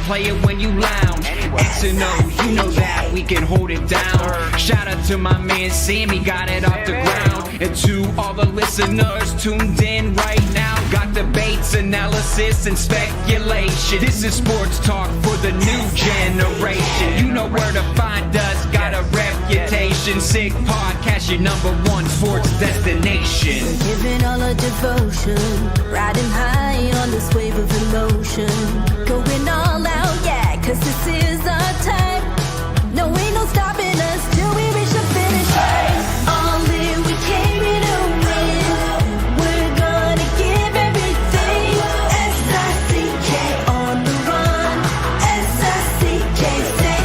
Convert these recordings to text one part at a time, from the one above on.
play it when you lounge. X and O, you know that we can hold it down. Shout out to my man Sammy, got it off the ground. And to all the listeners tuned in right now, got debates, analysis, and speculation. This is sports talk for the new generation. You know where to find us, got a reputation. Sick Podcast, your #1 sports destination. Giving all our devotion, riding high on this wave of emotion. Going all out, yeah, cause this is our time. No, ain't no stopping us till we reach the finish line. All in, we came here to win. We're gonna give everything. S-I-C-K on the run. S-I-C-K, sick.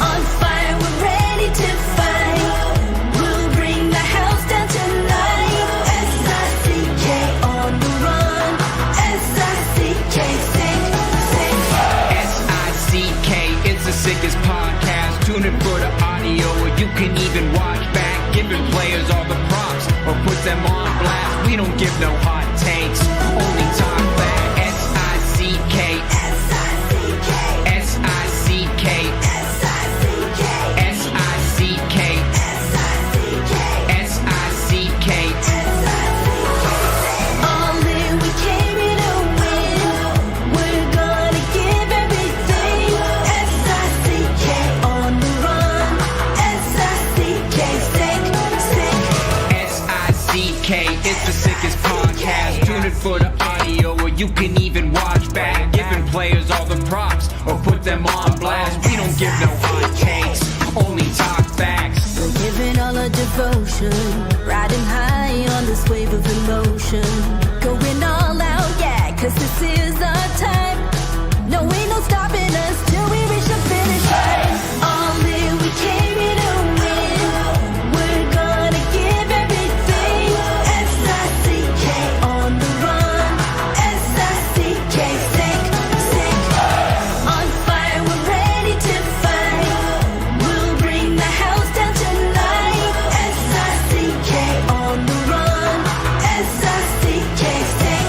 On fire, we're ready to fight. We'll bring the house down tonight. S-I-C-K on the run. S-I-C-K, sick. S-I-C-K, it's the sickest podcast. Tune in for the audio, or you can even watch back. Giving players all the props, or put them on blast. We don't give no hot takes, only talk back. S-I-C-K, S-I-C-K, S-I-C-K, S-I-C-K, S-I-C-K, S-I-C-K, S-I-C-K. All in, we came here to win. We're gonna give everything. S-I-C-K on the run. S-I-C-K, sick. S-I-C-K, it's the sickest podcast. Tune in for the audio, or you can even watch back. Giving players all the props, or put them on blast. We don't give no hot takes, only talk facts. We're giving all our devotion, riding high on this wave of emotion. Going all out, yeah, cause this is our time. No, ain't no stopping us till we reach the finish line. All in, we came here to win. We're gonna give everything. S-I-C-K on the run. S-I-C-K, sick. On fire, we're ready to fight. We'll bring the house down tonight. S-I-C-K on the run. S-I-C-K, sick.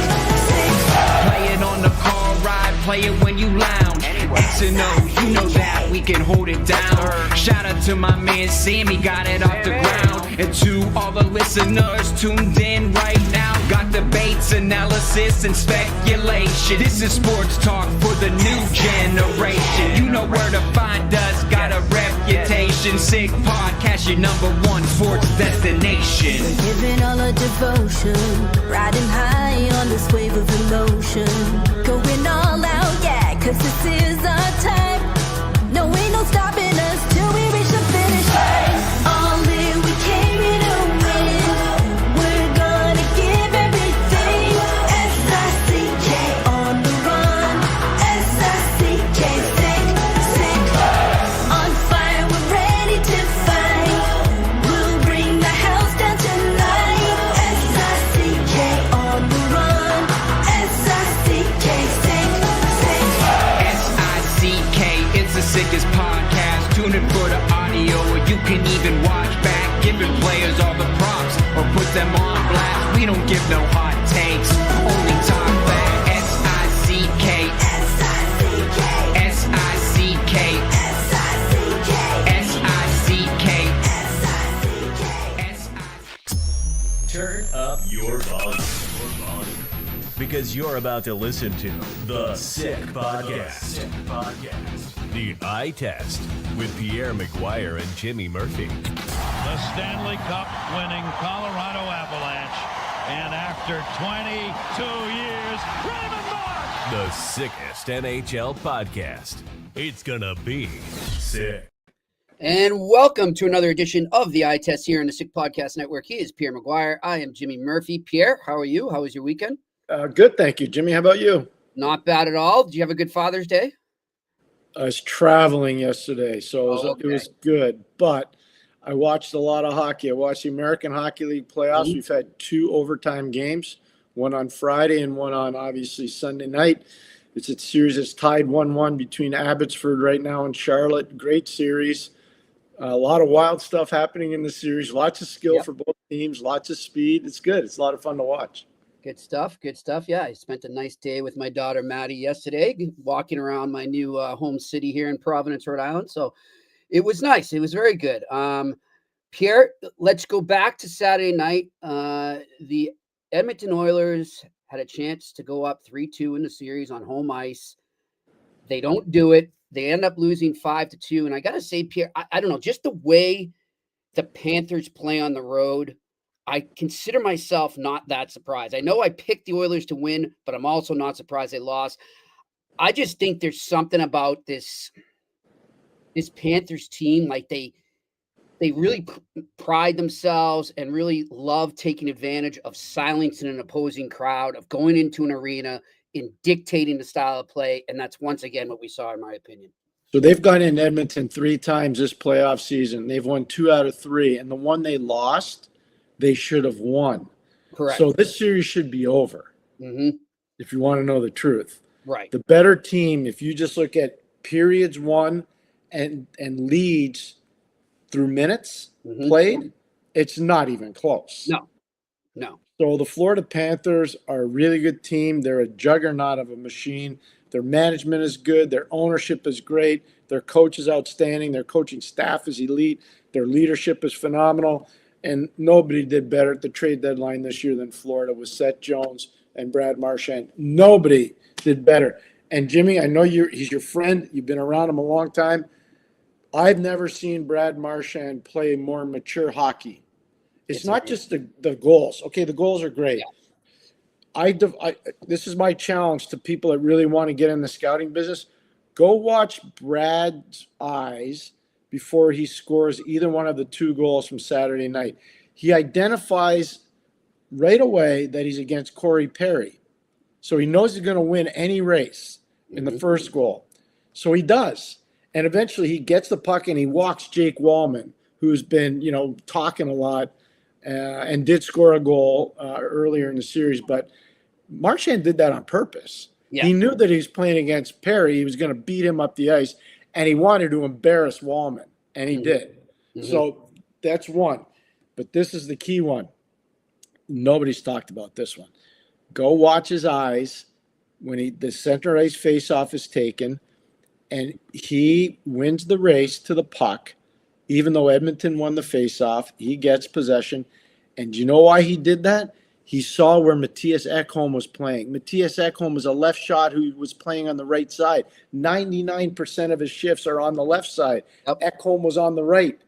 Play it on the car ride, play it when you lounge. X and O, you know that we can hold it down. Shout out to my man Sammy, got it off the ground. And to all the listeners tuned in right now, got debates, analysis, and speculation. This is sports talk for the new generation. You know where to find us, got a reputation. Sick Podcast, your #1 sports destination. Giving all our devotion, riding high on this wave of emotion. Going all out, yeah, cause this is our time. No, ain't no stopping us till we reach the finish line. All in, we came here to win. We're gonna give everything. S-I-C-K on the run. S-I-C-K, sick. On fire, we're ready to fight. We'll bring the house down tonight. S-I-C-K on the run. S-I-C-K, sick. S-I-C-K, it's the sickest podcast. Tune in for the audio, or you can even watch back. Giving players all the props, or put them on blast. We don't give no hot takes, only talk back. S-I-C-K, S-I-C-K, S-I-C-K, S-I-C-K, S-I-C-K, S-I-C-K. Turn up your volume. Because you're about to listen to The Sick Podcast. The Eye Test with Pierre, McGuire, and Jimmy Murphy. The Stanley Cup winning Colorado Avalanche. And after 22 years, Raymond Marsh! The sickest NHL podcast. It's gonna be sick. And welcome to another edition of the Eye Test here on the Sick Podcast Network. He is Pierre McGuire. I am Jimmy Murphy. Pierre, how are you? How was your weekend? Good, thank you. Jimmy, how about you? Not bad at all. Did you have a good Father's Day? I was traveling yesterday, so it was good. But I watched a lot of hockey. I watched the American Hockey League playoffs. We've had 2 overtime games, one on Friday and one on, obviously, Sunday night. It's a series that's tied 1-1 between Abbotsford right now and Charlotte. Great series. A lot of wild stuff happening in the series. Lots of skill for both teams. Lots of speed. It's good. It's a lot of fun to watch. Good stuff. Good stuff. Yeah, I spent a nice day with my daughter Maddie yesterday, walking around my new home city here in Providence, Rhode Island. So it was nice. It was very good. Pierre, let's go back to Saturday night. The Edmonton Oilers had a chance to go up 3-2 in the series on home ice. They don't do it. They end up losing 5-2. And I got to say, Pierre, I don't know, just the way the Panthers play on the road, I consider myself not that surprised. I know I picked the Oilers to win, but I'm also not surprised they lost. I just think there's something about this Panthers team. Like they really pride themselves and really love taking advantage of silencing an opposing crowd, of going into an arena and dictating the style of play. And that's once again what we saw, in my opinion. So they've gone in Edmonton 3 times this playoff season. They've won 2 out of 3. And the one they lost, they should have won. Correct. So this series should be over, if you want to know the truth. Right. The better team, if you just look at periods won and leads through minutes played, it's not even close. No. So the Florida Panthers are a really good team. They're a juggernaut of a machine. Their management is good. Their ownership is great. Their coach is outstanding. Their coaching staff is elite. Their leadership is phenomenal. And nobody did better at the trade deadline this year than Florida with Seth Jones and Brad Marchand. Nobody did better. And Jimmy, I know he's your friend. You've been around him a long time. I've never seen Brad Marchand play more mature hockey. It's not just the goals. Okay, the goals are great. Yeah. This is my challenge to people that really want to get in the scouting business. Go watch Brad's eyes before he scores either one of the 2 goals from Saturday night. He identifies right away that he's against Corey Perry. So he knows he's going to win any race in the first goal. So he does. And eventually he gets the puck and he walks Jake Wallman, who's been, talking a lot and did score a goal earlier in the series. But Marchand did that on purpose. Yeah. He knew that he was playing against Perry. He was going to beat him up the ice. And he wanted to embarrass Wallman, and he did. So that's one. But this is the key one. Nobody's talked about this one. Go watch his eyes when the center ice faceoff is taken, and he wins the race to the puck. Even though Edmonton won the faceoff, he gets possession. And do you know why he did that? He saw where Matthias Ekholm was playing. Matthias Ekholm was a left shot who was playing on the right side. 99% of his shifts are on the left side. Yep. Ekholm was on the right.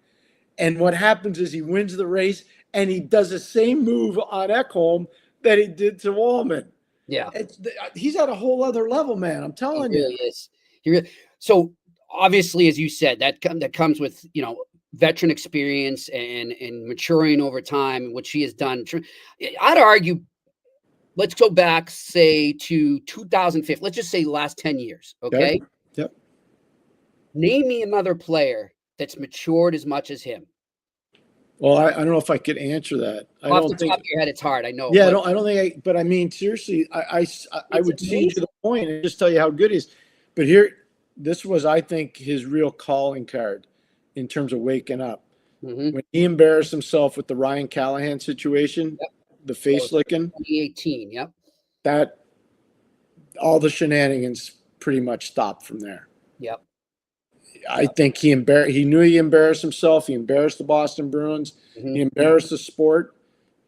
And what happens is he wins the race, and he does the same move on Ekholm that he did to Wallman. Yeah. He's at a whole other level, man. I'm telling you. He really is. So, obviously, as you said, that comes with, veteran experience and maturing over time, which he has done. I'd argue, let's go back, say, to 2005. Let's just say the last 10 years, okay? Yep. Name me another player that's matured as much as him. Well, I don't know if I could answer that. Off the top of your head, it's hard. I know. Yeah, I don't think but I mean, seriously, I would see to the point and just tell you how good he is. But this was, I think, his real calling card in terms of waking up. When he embarrassed himself with the Ryan Callahan situation, the face licking. 2018, yep. That all the shenanigans pretty much stopped from there. Yep. I think he knew he embarrassed himself. He embarrassed the Boston Bruins. He embarrassed the sport.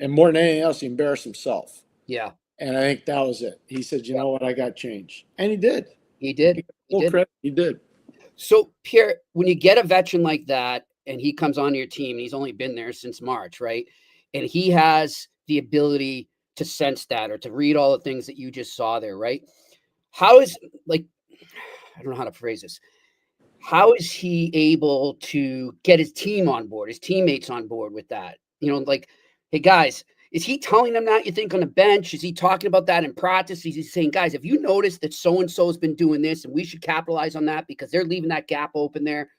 And more than anything else, he embarrassed himself. Yeah. And I think that was it. He said, you know what, I got changed. And he did. He did. He did. So, Pierre, when you get a veteran like that and he comes onto your team, and he's only been there since March, right? And he has the ability to sense that or to read all the things that you just saw there, right? How is, I don't know how to phrase this. How is he able to get his team on board, his teammates on board with that? Hey, guys, is he telling them that, you think, on the bench? Is he talking about that in practice? Is he saying, guys, have you noticed that so-and-so has been doing this and we should capitalize on that because they're leaving that gap open there?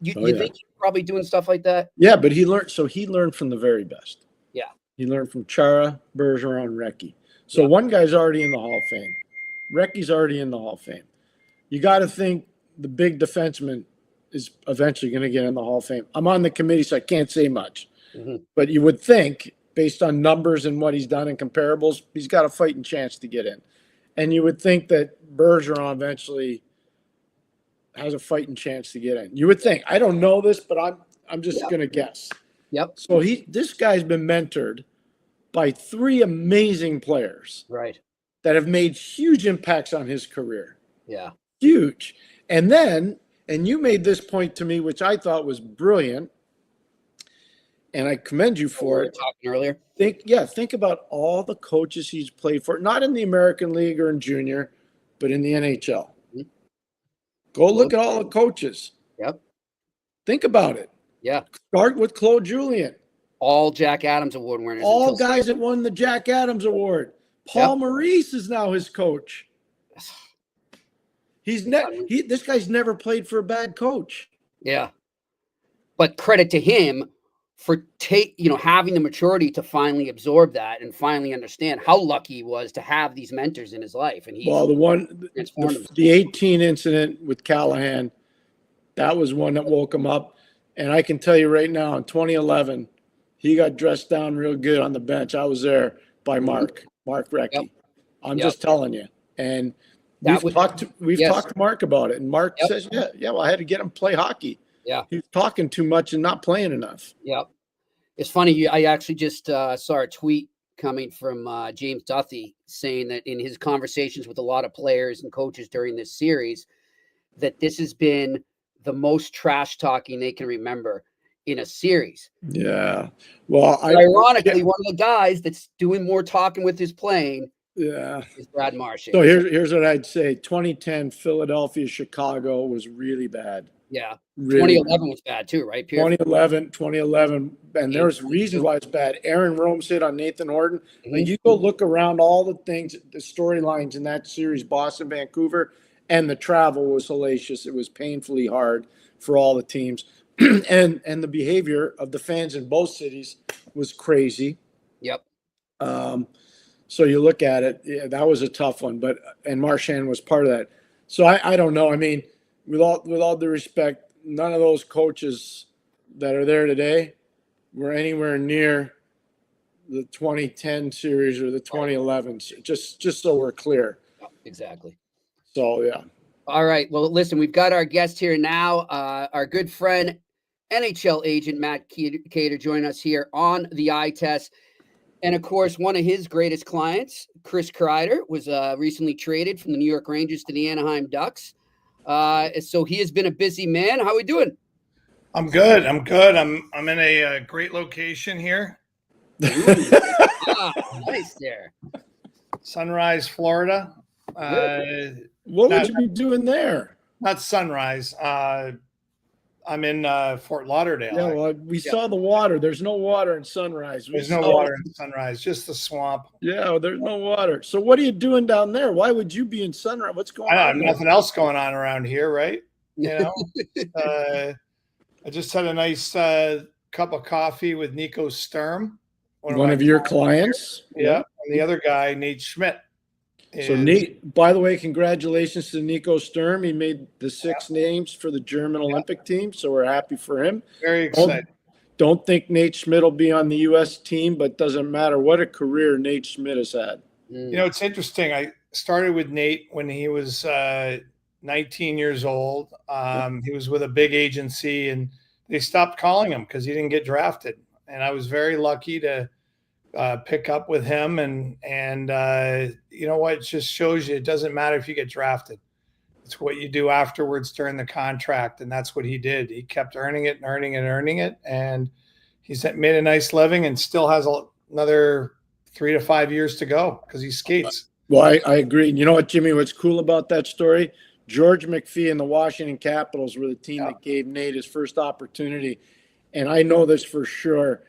You think he's probably doing stuff like that? Yeah, but he learned from the very best. Yeah. He learned from Chara, Bergeron, Recchi. So one guy's already in the Hall of Fame. Recchi's already in the Hall of Fame. You got to think the big defenseman is eventually going to get in the Hall of Fame. I'm on the committee, so I can't say much. But you would think, based on numbers and what he's done in comparables, he's got a fighting chance to get in. And you would think that Bergeron eventually has a fighting chance to get in. You would think. I don't know this, but I'm just going to guess. Yep. So this guy's been mentored by 3 amazing players. Right. That have made huge impacts on his career. Yeah. Huge. And you made this point to me, which I thought was brilliant, and I commend you for it. Talking earlier. Think about all the coaches he's played for, not in the American League or in junior, but in the NHL. Mm-hmm. Go look at all the coaches. Yep. Think about it. Yeah. Start with Claude Julien. All Jack Adams Award winners. All guys that won the Jack Adams Award. Paul Maurice is now his coach. This guy's never played for a bad coach. Yeah. But credit to him for having the maturity to finally absorb that and finally understand how lucky he was to have these mentors in his life. And the 18 incident with Callahan, that was one that woke him up. And I can tell you right now, in 2011, he got dressed down real good on the bench. I was there by Mark Recchi. Yep. I'm just telling you. And we've talked to Mark about it. And Mark says, well, I had to get him to play hockey. Yeah. He's talking too much and not playing enough. Yeah. It's funny. I actually just saw a tweet coming from James Duthie saying that in his conversations with a lot of players and coaches during this series, that this has been the most trash talking they can remember in a series. Yeah. Well, ironically, one of the guys that's doing more talking with his playing is Brad Marchand. So here's what I'd say. 2010 Philadelphia, Chicago was really bad. Yeah. Really 2011 was bad too, right, Pierre? 2011, and there's reasons why it's bad. Aaron Rome hit on Nathan Horton. Mm-hmm. And you go look around all the things, the storylines in that series, Boston, Vancouver, and the travel was hellacious. It was painfully hard for all the teams. and the behavior of the fans in both cities was crazy. Yep. So you look at it, that was a tough one, and Marchand was part of that. So I don't know. I mean, with all due respect, none of those coaches that are there today were anywhere near the 2010 series or the 2011. Just so we're clear. Exactly. So yeah. All right. Well, listen, we've got our guest here now, our good friend, NHL agent Matt Keator, join us here on the Eye Test. And of course, one of his greatest clients, Chris Kreider, was recently traded from the New York Rangers to the Anaheim Ducks. So he has been a busy man. How are we doing? I'm good. I'm in a great location here. Nice there. Sunrise, Florida. What would you be doing there? Not Sunrise. I'm in Fort Lauderdale. Yeah, well, we saw the water. There's no water in Sunrise. There's no water in Sunrise, just the swamp. Yeah, there's no water. So what are you doing down there? Why would you be in Sunrise? What's going on? I have nothing else going on around here, right? You know, I just had a nice cup of coffee with Nico Sturm. One of your clients? Yeah, and the other guy, Nate Schmidt. So Nate, by the way, congratulations to Nico Sturm. He made the 6 names for the German Olympic team, so we're happy for him. Very excited. Don't think Nate Schmidt will be on the U.S. team, but doesn't matter. What a career Nate Schmidt has had. You know, it's interesting. I started with Nate when he was 19 years old. He was with a big agency, and they stopped calling him because he didn't get drafted. And I was very lucky to pick up with him, and you know what? It just shows you it doesn't matter if you get drafted. It's what you do afterwards during the contract, and that's what he did. He kept earning it, and he's made a nice living and still has another 3 to 5 years to go because he skates. Well, I agree. You know what, Jimmy? What's cool about that story? George McPhee and the Washington Capitals were the team that gave Nate his first opportunity, and I know this for sure.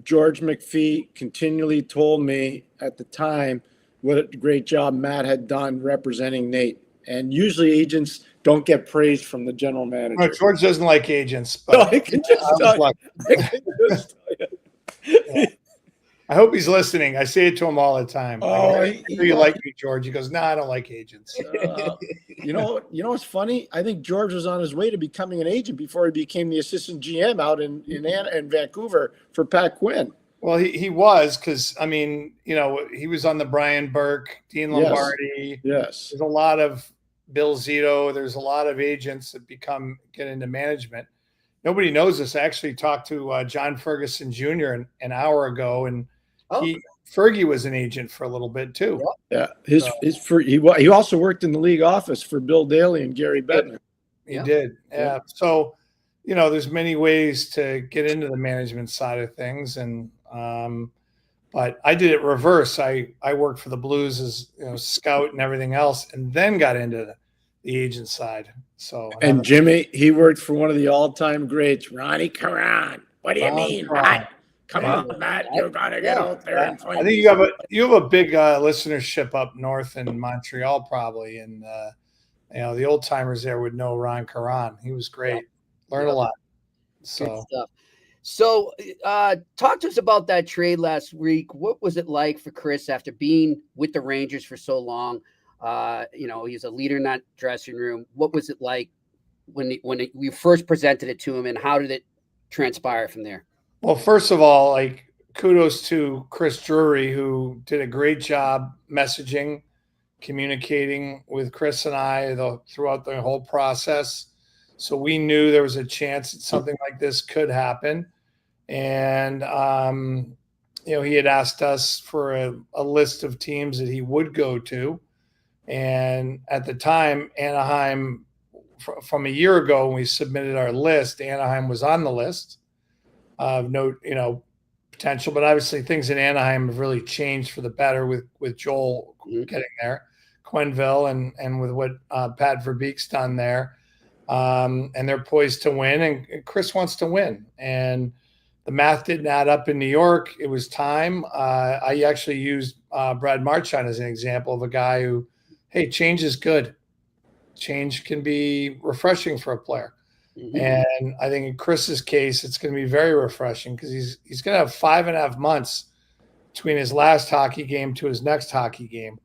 George McPhee continually told me at the time what a great job Matt had done representing Nate. And usually agents don't get praised from the general manager. No, George doesn't like agents. But no, I can just tell you. I hope he's listening. I say it to him all the time. Do you like me, George? He goes, no, I don't like agents. You know what's funny? I think George was on his way to becoming an agent before he became the assistant GM out in Vancouver for Pat Quinn. Well, he was, because I mean, he was on the Brian Burke, Dean Lombardi. Yes. There's a lot of Bill Zito. There's a lot of agents that get into management. Nobody knows this. I actually talked to John Ferguson Jr. an hour ago, and Fergie was an agent for a little bit too. Yeah, he also worked in the league office for Bill Daly and Gary Bettman. He did. Yeah. So, there's many ways to get into the management side of things, and but I did it reverse. I worked for the Blues as scout and everything else, and then got into the agent side. So, and Jimmy, he worked for one of the all-time greats, Ronnie Caron. What do you mean, Matt? Come on, Matt, you're gonna get out there and fight. I think you have a big listenership up north in Montreal, probably, and the old timers there would know Ron Caron. He was great. Learned a lot. So. Good stuff. So, talk to us about that trade last week. What was it like for Chris after being with the Rangers for so long? He's a leader in that dressing room. What was it like when we first presented it to him, and how did it transpire from there? Well, first of all, kudos to Chris Drury, who did a great job messaging, communicating with Chris and I throughout the whole process. So we knew there was a chance that something like this could happen. And, he had asked us for a list of teams that he would go to. And at the time, Anaheim, from a year ago when we submitted our list, Anaheim was on the list of no, potential. But obviously things in Anaheim have really changed for the better with Joel getting there, Quenneville, and with what Pat Verbeek's done there. And they're poised to win, and Chris wants to win. And the math didn't add up in New York. It was time. I actually used Brad Marchand as an example of a guy who, hey, change is good. Change can be refreshing for a player. Mm-hmm. And I think in Chris's case, it's going to be very refreshing, because he's going to have 5.5 months between his last hockey game to his next hockey game.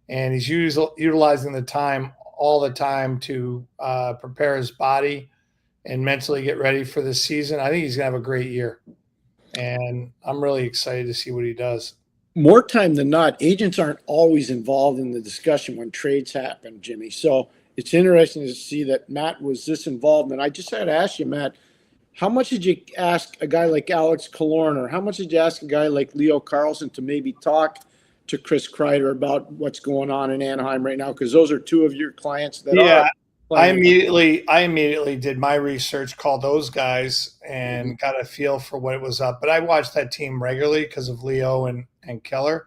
And he's utilizing all the time to prepare his body and mentally get ready for this season. I think he's going to have a great year. And I'm really excited to see what he does. More time than not, agents aren't always involved in the discussion when trades happen, Jimmy. So it's interesting to see that Matt was this involved. And I just had to ask you, Matt, how much did you ask a guy like Alex Killorn, or how much did you ask a guy like Leo Carlsson to maybe talk to Chris Kreider about what's going on in Anaheim right now? Because those are two of your clients that are. I immediately did my research, called those guys, and got a feel for what it was up. But I watched that team regularly because of Leo and Keller.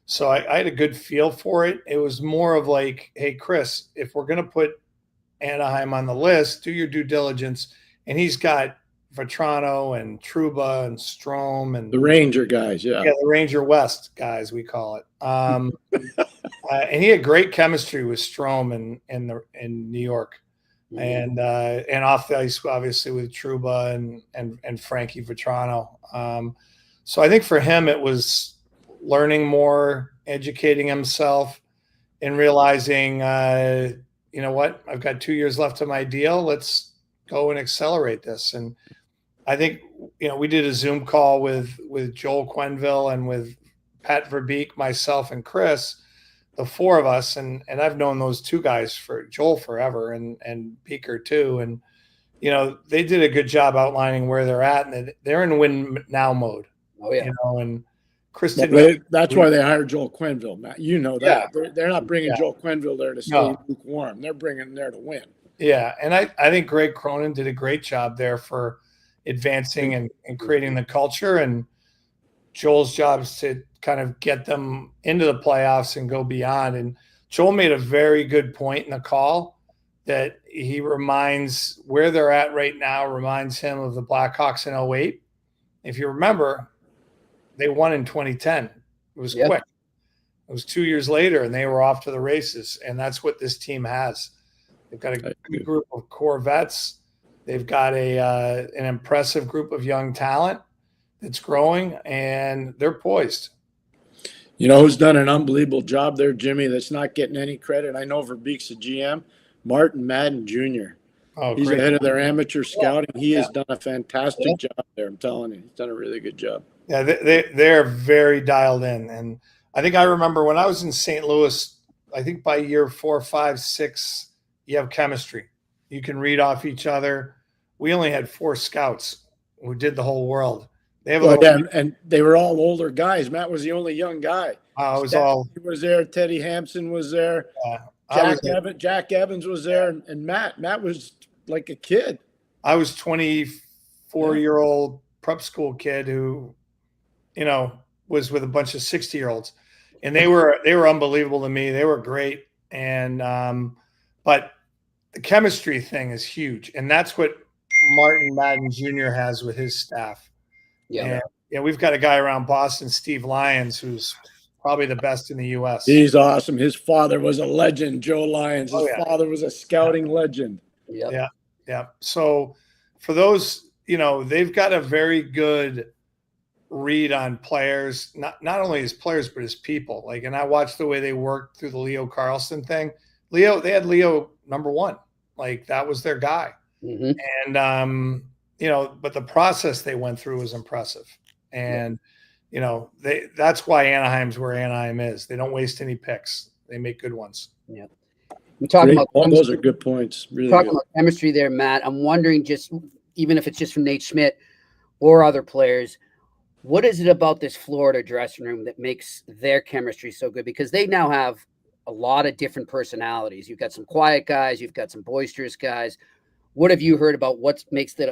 So I had a good feel for it. It was more of like, hey, Chris, if we're going to put Anaheim on the list, do your due diligence. And he's got Vetrano and Trouba and Strome and the Ranger guys. Yeah, the Ranger West guys, we call it. And he had great chemistry with Strome in New York, and off the ice, obviously, with Trouba and Frankie Vetrano. So I think for him, it was learning more, educating himself, and realizing, you know what, I've got 2 years left of my deal. Let's go and accelerate this. And I think, we did a Zoom call with Joel Quenneville and with Pat Verbeek, myself, and Chris, the four of us. And I've known those two guys for Joel forever, and Beaker too. And, they did a good job outlining where they're at, and they're in win now mode. Oh yeah. And Chris did. That's why they hired Joel Quenneville, Matt. You know that. Yeah. They're not bringing Joel Quenneville there to stay lukewarm. They're bringing him there to win. Yeah. And I think Greg Cronin did a great job there for advancing and creating the culture. And Joel's job is to kind of get them into the playoffs and go beyond. And Joel made a very good point in the call that he reminds where they're at right now, reminds him of the Blackhawks in 2008. If you remember, they won in 2010. It was quick. It was 2 years later, and they were off to the races. And that's what this team has. They've got a good group of core vets. They've got an impressive group of young talent that's growing, and they're poised. You know who's done an unbelievable job there, Jimmy, that's not getting any credit? I know Verbeek's a GM. Martin Madden Jr. He's the head of their amateur scouting. He has done a fantastic job there. I'm telling you, he's done a really good job. Yeah, they're very dialed in. And I think I remember when I was in St. Louis, I think by year 4, 5, 6, you have chemistry. You can read off each other. We only had 4 scouts who did the whole world. They have and they were all older guys. Matt was the only young guy. I was all was there. Teddy Hampson was there. Jack Evans was there, and Matt was like a kid. I was 24-year-old prep school kid who, was with a bunch of 60-year-olds, and they were unbelievable to me. They were great, and but the chemistry thing is huge, and that's what Martin Madden Jr. has with his staff. Yeah, and we've got a guy around Boston, Steve Lyons, who's probably the best in the U.S. He's awesome. His father was a legend, Joe Lyons. His father was a scouting legend. Yeah. So for those, they've got a very good read on players, not only as players, but as people. And I watched the way they worked through the Leo Carlson thing. They had Leo number 1. That was their guy. Mm-hmm. And, but the process they went through was impressive. And, that's why Anaheim's where Anaheim is. They don't waste any picks. They make good ones. Yeah. We're talking about those are good points. Really talking about chemistry there, Matt. I'm wondering, just even if it's just from Nate Schmidt or other players, what is it about this Florida dressing room that makes their chemistry so good? Because they now have a lot of different personalities. You've got some quiet guys, you've got some boisterous guys. What have you heard about what makes the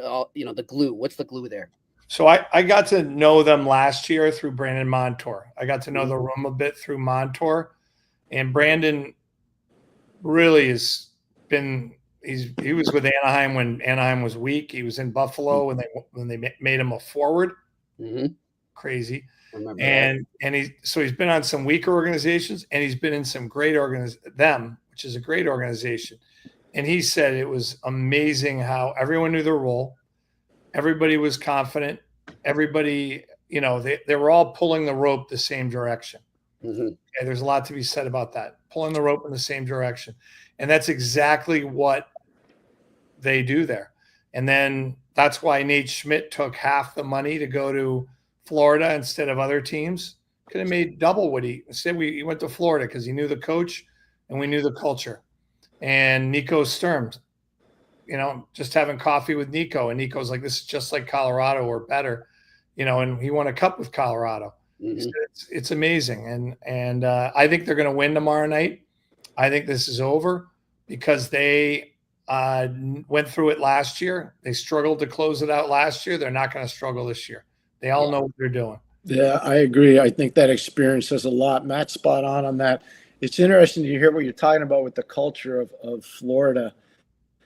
glue? What's the glue there? So I got to know them last year through Brandon Montour. I got to know the room a bit through Montour, and Brandon really has been. He was with Anaheim when Anaheim was weak. He was in Buffalo when they made him a forward. Mm-hmm. Crazy. And he's been on some weaker organizations, and he's been in some great which is a great organization. And he said it was amazing how everyone knew their role. Everybody was confident. Everybody, they were all pulling the rope the same direction. Mm-hmm. Okay, there's a lot to be said about that. Pulling the rope in the same direction. And that's exactly what they do there. And then that's why Nate Schmidt took half the money to go to Florida instead of other teams. Could have made double what instead he went to Florida because he knew the coach and we knew the culture. And Nico Sturm, just having coffee with Nico, and Nico's like, this is just like Colorado or better, and he won a cup with Colorado. Mm-hmm. It's amazing. And I think they're going to win tomorrow night. I think this is over because they went through it last year. They struggled to close it out last year. They're not going to struggle this year. They all know what they're doing. Yeah, I agree. I think that experience says a lot. Matt's spot on that. It's interesting to hear what you're talking about with the culture of Florida,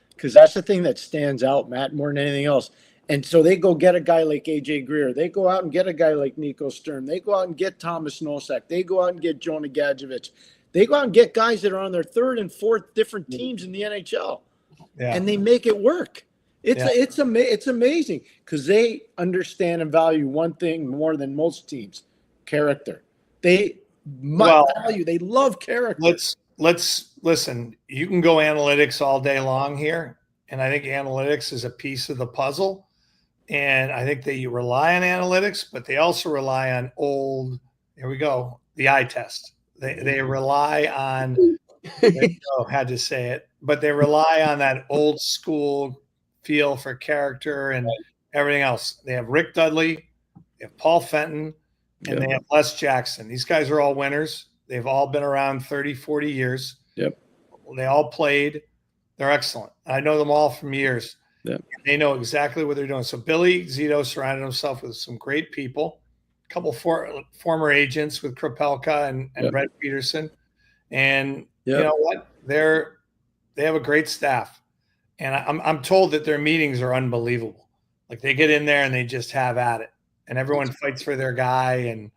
because that's the thing that stands out, Matt, more than anything else. And so they go get a guy like AJ Greer. They go out and get a guy like Nico Sturm. They go out and get Thomas Nosek. They go out and get Jonah Gadjevich. They go out and get guys that are on their 3rd and 4th different teams in the NHL. Yeah. And they make it work. It's amazing because they understand and value one thing more than most teams: character. They love character. Let's listen. You can go analytics all day long here, and I think analytics is a piece of the puzzle. And I think they rely on analytics, but they also rely on the eye test. They rely on. Had to say it, but they rely on that old school feel for character and everything else. They have Rick Dudley, they have Paul Fenton, and they have Les Jackson. These guys are all winners. They've all been around 30, 40 years. Yep. They all played. They're excellent. I know them all from years. Yep. They know exactly what they're doing. So Billy Zito surrounded himself with some great people, a couple former agents with Kropelka and Brett Peterson. And you know what? They have a great staff. And I'm told that their meetings are unbelievable. Like they get in there and they just have at it, and everyone fights for their guy. And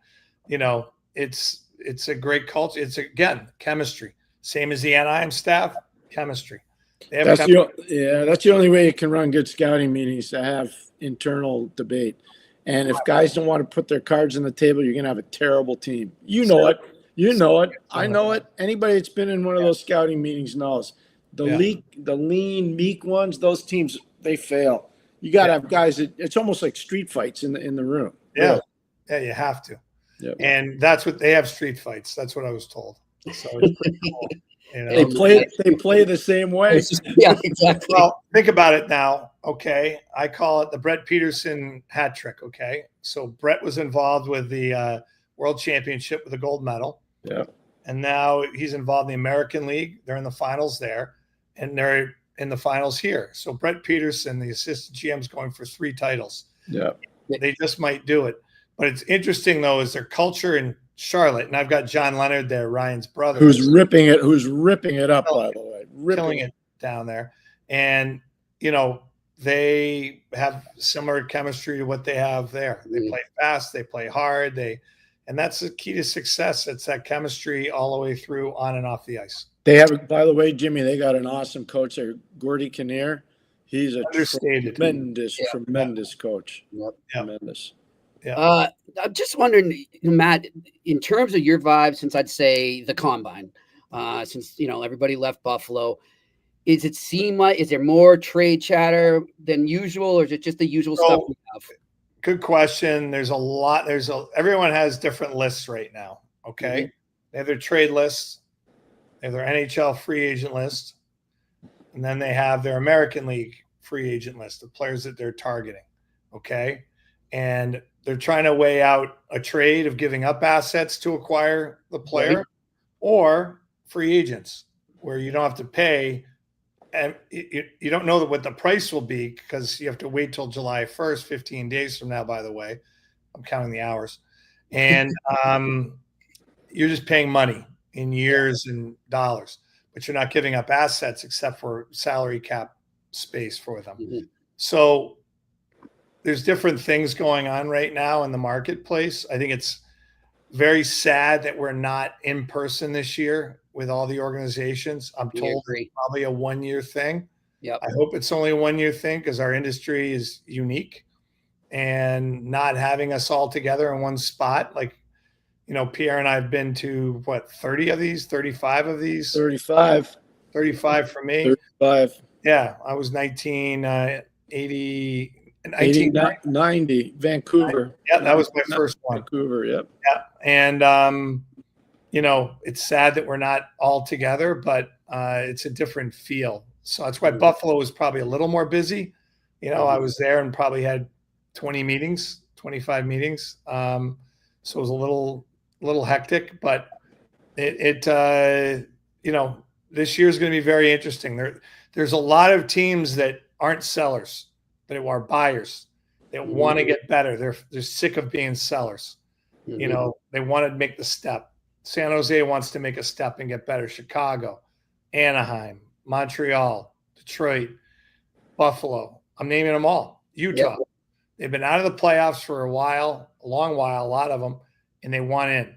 it's a great culture. It's again chemistry, same as the Anaheim staff. Chemistry. That's the only way you can run good scouting meetings, to have internal debate. And if guys don't want to put their cards on the table, you're gonna have a terrible team. You know it. I know it. Anybody that's been in one of those scouting meetings knows. The lean, meek ones, those teams, they fail. You got to have guys that it's almost like street fights in the room. Yeah. Yeah, you have to. Yep. And that's what they have, street fights. That's what I was told. So it's pretty cool. You know? They play the same way. Yeah, exactly. Well, think about it now. Okay. I call it the Brett Peterson hat trick. Okay. So Brett was involved with the World Championship with a gold medal. Yeah. And now he's involved in the American League. They're in the finals there, and they're in the finals here. So Brett Peterson, the assistant GM, is going for 3 titles. Yeah. They just might do it. But it's interesting, though, is their culture in Charlotte. And I've got John Leonard there, Ryan's brother. Who's ripping it up, by the way. Killing it down there. And, you know, they have similar chemistry to what they have there. They play fast. They play hard. And that's the key to success. It's that chemistry all the way through on and off the ice. They have, by the way, Jimmy, they got an awesome coach there, Gordy Kinnear. He's a tremendous coach. Yep. Tremendous. Yeah. I'm just wondering, Matt, in terms of your vibe, since I'd say the combine, since, you know, everybody left Buffalo, is there more trade chatter than usual, or is it just the usual stuff we have? Good question. There's a lot. Everyone has different lists right now. Okay. Mm-hmm. They have their trade lists. They have their NHL free agent list. And then they have their American League free agent list of players that they're targeting. Okay. And they're trying to weigh out a trade of giving up assets to acquire the player, or free agents where you don't have to pay. And you don't know what the price will be because you have to wait till July 1st, 15 days from now, by the way. I'm counting the hours. And you're just paying money in years and dollars, but you're not giving up assets except for salary cap space for them. Mm-hmm. So there's different things going on right now in the marketplace. I think it's very sad that we're not in person this year with all the organizations. I'm told it's probably a 1-year thing. Yep. I hope it's only a 1-year thing because our industry is unique, and not having us all together in one spot. Like, you know, Pierre and I have been to 30 of these, 35 of these, 35 for me. 35. Yeah. I was 1980. 1990, Vancouver. Yeah, that was my first one. Vancouver, yep. Yeah, and you know, it's sad that we're not all together, but it's a different feel. So that's why Buffalo was probably a little more busy. You know, I was there and probably had 20 meetings, 25 meetings. So it was a little hectic, but it you know, this year is going to be very interesting. There's a lot of teams that aren't sellers, but are buyers. They want to get better. They're sick of being sellers. Mm-hmm. You know, they want to make the step. San Jose wants to make a step and get better. Chicago, Anaheim, Montreal, Detroit, Buffalo. I'm naming them all. Utah. Yep. They've been out of the playoffs for a while, a long while, a lot of them, and they want in.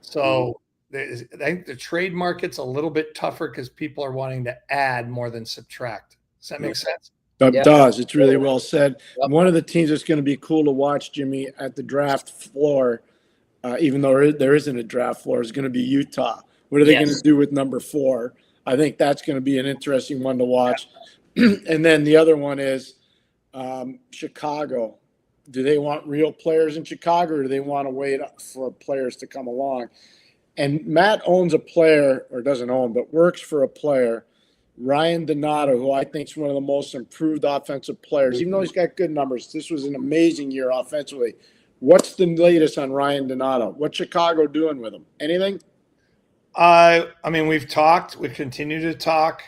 So I think the trade market's a little bit tougher because people are wanting to add more than subtract. Does that make sense? It does. It's really well said. Yep. One of the teams that's going to be cool to watch, Jimmy, at the draft floor, even though there isn't a draft floor, is going to be Utah. What are they going to do with number 4? I think that's going to be an interesting one to watch. Yeah. And then the other one is Chicago. Do they want real players in Chicago, or do they want to wait for players to come along? And Matt owns a player, or doesn't own, but works for a player, Ryan Donato, who I think is one of the most improved offensive players. Even though he's got good numbers, this was an amazing year offensively. What's the latest on Ryan Donato? What's Chicago doing with him? Anything? I mean, we've talked. We continue to talk.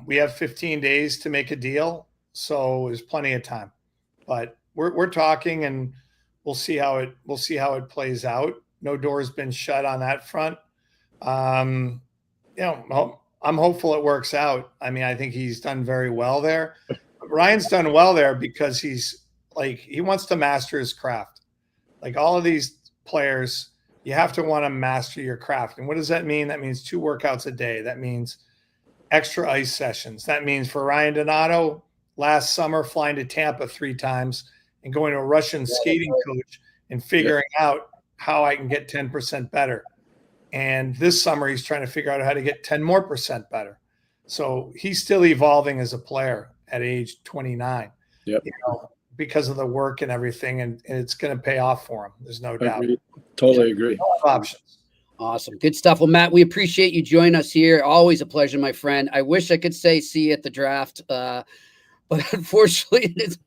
We have 15 days to make a deal, so there's plenty of time. But we're talking, and we'll see how it plays out. No door's been shut on that front. You know, I'm hopeful it works out. I mean, I think he's done very well there. Ryan's done well there because he wants to master his craft. Like all of these players, you have to want to master your craft. And what does that mean? That means 2 workouts a day. That means extra ice sessions. That means for Ryan Donato, last summer flying to Tampa 3 times and going to a Russian skating coach and figuring out how I can get 10% better. And this summer, he's trying to figure out how to get 10% more better. So he's still evolving as a player at age 29. Yep. You know, because of the work and everything, and it's going to pay off for him. There's no doubt. Totally agree. Options. Awesome. Good stuff. Well, Matt, we appreciate you joining us here. Always a pleasure, my friend. I wish I could say see you at the draft. But unfortunately, it's,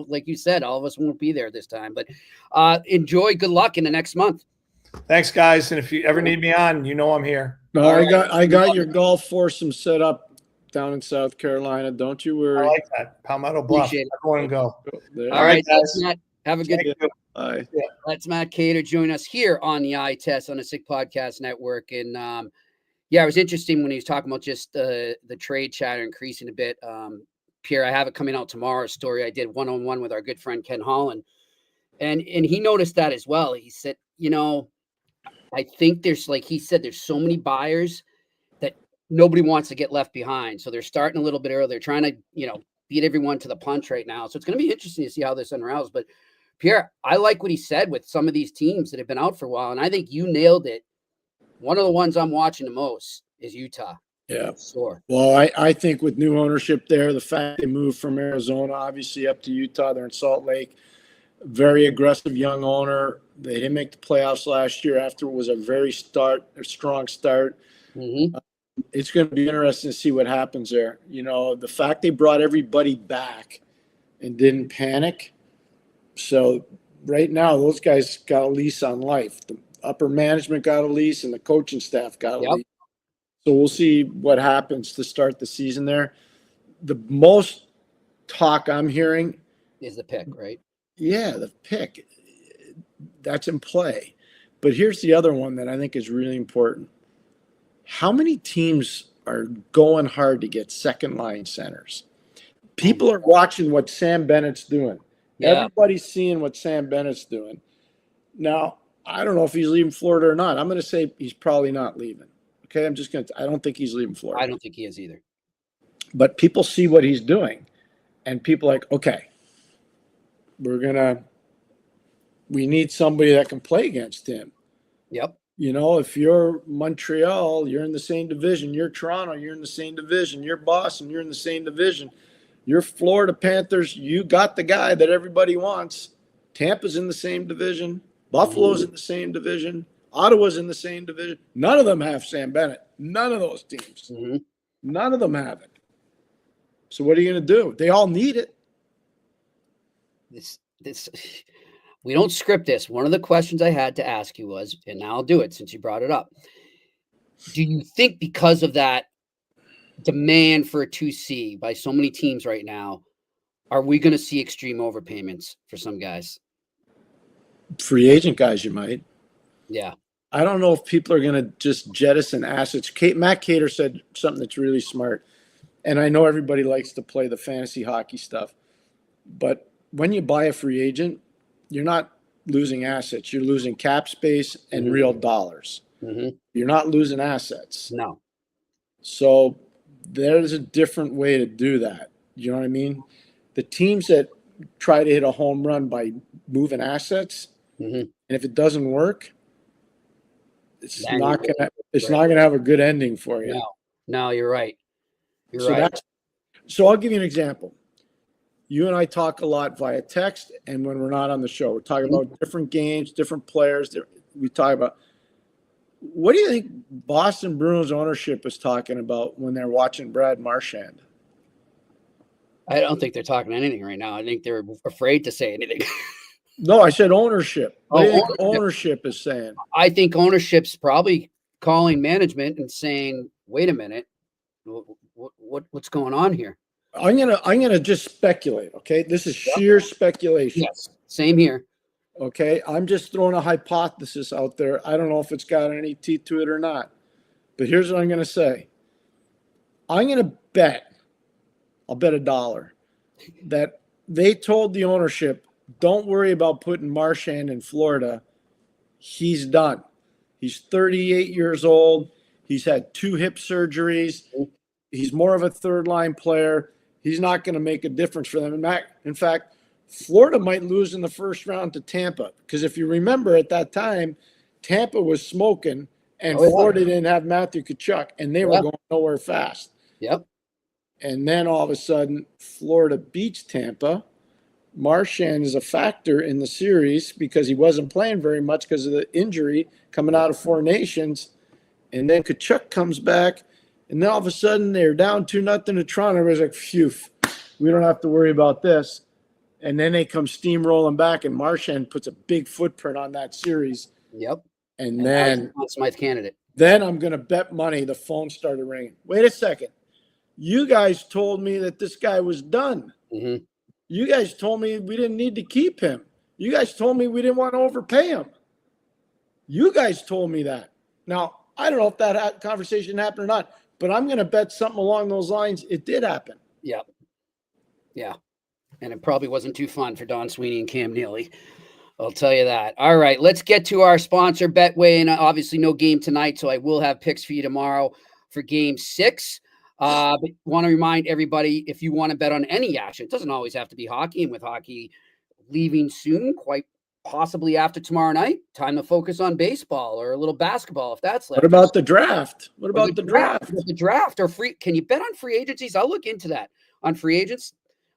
like you said, all of us won't be there this time. But enjoy. Good luck in the next month. Thanks, guys. And if you ever need me on, I'm here. No, I got your golf foursome set up down in South Carolina. Don't you worry. I like that. Palmetto Bluff. Everyone go. There. All right, guys. Matt. Have a good day. Bye. Yeah. That's Matt Keator join us here on the Eye Test on the Sick Podcast Network. And it was interesting when he was talking about just the trade chatter increasing a bit. Pierre, I have it coming out tomorrow, a story I did one-on-one with our good friend Ken Holland. And he noticed that as well. He said, I think there's, like he said, there's so many buyers that nobody wants to get left behind. So they're starting a little bit early. They're trying to, beat everyone to the punch right now. So it's going to be interesting to see how this unravels. But Pierre, I like what he said with some of these teams that have been out for a while. And I think you nailed it. One of the ones I'm watching the most is Utah. Yeah. Sure. Well, I think with new ownership there, the fact they moved from Arizona, obviously up to Utah, they're in Salt Lake. Very aggressive young owner. They didn't make the playoffs last year after it was a strong start. Mm-hmm. It's going to be interesting to see what happens there. The fact they brought everybody back and didn't panic. So right now, those guys got a lease on life. The upper management got a lease and the coaching staff got a lease. So we'll see what happens to start the season there. The most talk I'm hearing is the pick, right? Yeah, the pick. That's in play. But here's the other one that I think is really important. How many teams are going hard to get second line centers? People are watching what Sam Bennett's doing. Yeah. Everybody's seeing what Sam Bennett's doing. Now, I don't know if he's leaving Florida or not. I'm going to say he's probably not leaving. Okay, I don't think he's leaving Florida. I don't think he is either. But people see what he's doing, and people are like, okay, we need somebody that can play against him. Yep. If you're Montreal, you're in the same division. You're Toronto, you're in the same division. You're Boston, you're in the same division. You're Florida Panthers, you got the guy that everybody wants. Tampa's in the same division. Buffalo's in the same division. Ottawa's in the same division. None of them have Sam Bennett. None of those teams. Mm-hmm. None of them have it. So what are you going to do? They all need it. This we don't script this. One of the questions I had to ask you was, and now I'll do it since you brought it up. Do you think because of that demand for a 2C by so many teams right now, are we going to see extreme overpayments for some guys? Free agent guys, you might. Yeah. I don't know if people are going to just jettison assets. Matt Keator said something that's really smart. And I know everybody likes to play the fantasy hockey stuff. But when you buy a free agent, you're not losing assets. You're losing cap space and real dollars. Mm-hmm. You're not losing assets. No. So there's a different way to do that. You know what I mean? The teams that try to hit a home run by moving assets, and if it doesn't work, it's not gonna have a good ending for you. No, you're right. You're right. So I'll give you an example. You and I talk a lot via text, and when we're not on the show, we're talking about different games, different players. We talk about, what do you think Boston Bruins ownership is talking about when they're watching Brad Marchand? I don't think they're talking anything right now. I think they're afraid to say anything. No, I said ownership. What do you think ownership is saying? I think ownership's probably calling management and saying, "Wait a minute, what's going on here?" I'm gonna just speculate. Okay, this is sheer speculation. Yes, same here. Okay, I'm just throwing a hypothesis out there. I don't know if it's got any teeth to it or not. But here's what I'm gonna say. I'm gonna bet. I'll bet $1 that they told the ownership, don't worry about putting Marchand in Florida. He's done. He's 38 years old. He's had 2 hip surgeries. He's more of a third-line player. He's not going to make a difference for them. In fact, Florida might lose in the first round to Tampa because if you remember at that time, Tampa was smoking and Florida didn't have Matthew Tkachuk, and they were going nowhere fast. Yep. And then all of a sudden, Florida beats Tampa. Marchand is a factor in the series because he wasn't playing very much because of the injury coming out of Four Nations. And then Tkachuk comes back, and then all of a sudden they're down 2-0 to Toronto. Everybody's like, phew, we don't have to worry about this. And then they come steamrolling back, and Marchand puts a big footprint on that series. Yep. And then Conn Smythe candidate. Then I'm going to bet money the phone started ringing. Wait a second. You guys told me that this guy was done. Mm-hmm. You guys told me we didn't need to keep him. You guys told me we didn't want to overpay him. You guys told me that. Now, I don't know if that conversation happened or not, but I'm going to bet something along those lines. It did happen. Yep. Yeah. And it probably wasn't too fun for Don Sweeney and Cam Neely. I'll tell you that. All right, let's get to our sponsor, Betway. And obviously no game tonight, so I will have picks for you tomorrow for Game 6. But want to remind everybody, if you want to bet on any action, it doesn't always have to be hockey. And with hockey leaving soon, quite possibly after tomorrow night, time to focus on baseball or a little basketball if that's left. What about the draft? What about the draft? The draft or free? Can you bet on free agencies? I'll look into that. On free agents,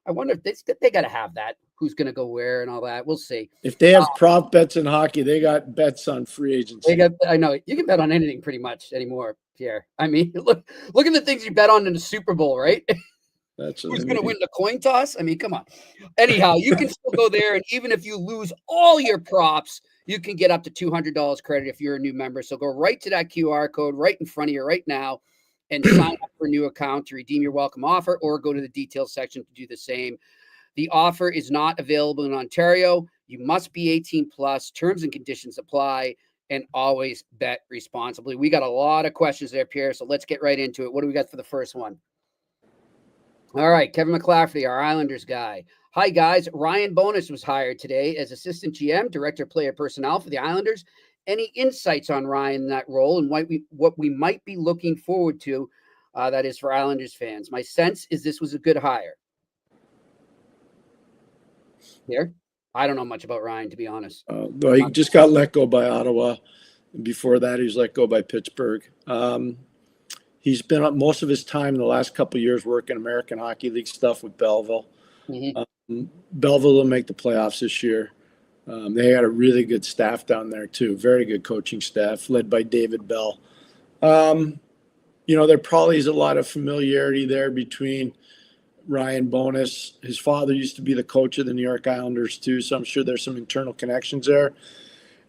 I wonder if they got to have that. Who's going to go where and all that. We'll see. If they have prop bets in hockey, they got bets on free agency. I know you can bet on anything pretty much anymore, Pierre. I mean, look at the things you bet on in the Super Bowl, right? That's who's going to win the coin toss. I mean, come on. Anyhow, you can still go there, and even if you lose all your props, you can get up to $200 credit if you're a new member. So go right to that QR code right in front of you right now and sign up for a new account to redeem your welcome offer, or go to the details section to do the same. The offer is not available in Ontario. You must be 18 plus. Terms and conditions apply, and always bet responsibly. We got a lot of questions there, Pierre, so let's get right into it. What do we got for the first one? All right, Kevin McClafferty, our Islanders guy. Hi, guys. Ryan Bonus was hired today as assistant GM, director of player personnel for the Islanders. Any insights on Ryan in that role and what we might be looking forward to, that is for Islanders fans? My sense is this was a good hire. Here, I don't know much about Ryan, to be honest. Well, he just got let go by Ottawa. Before that, he was let go by Pittsburgh. He's been up most of his time in the last couple of years working American Hockey League stuff with Belleville. Mm-hmm. Belleville will make the playoffs this year. They had a really good staff down there, too. Very good coaching staff led by David Bell. There probably is a lot of familiarity there between Ryan Bonus. His father used to be the coach of the New York Islanders, too, so I'm sure there's some internal connections there.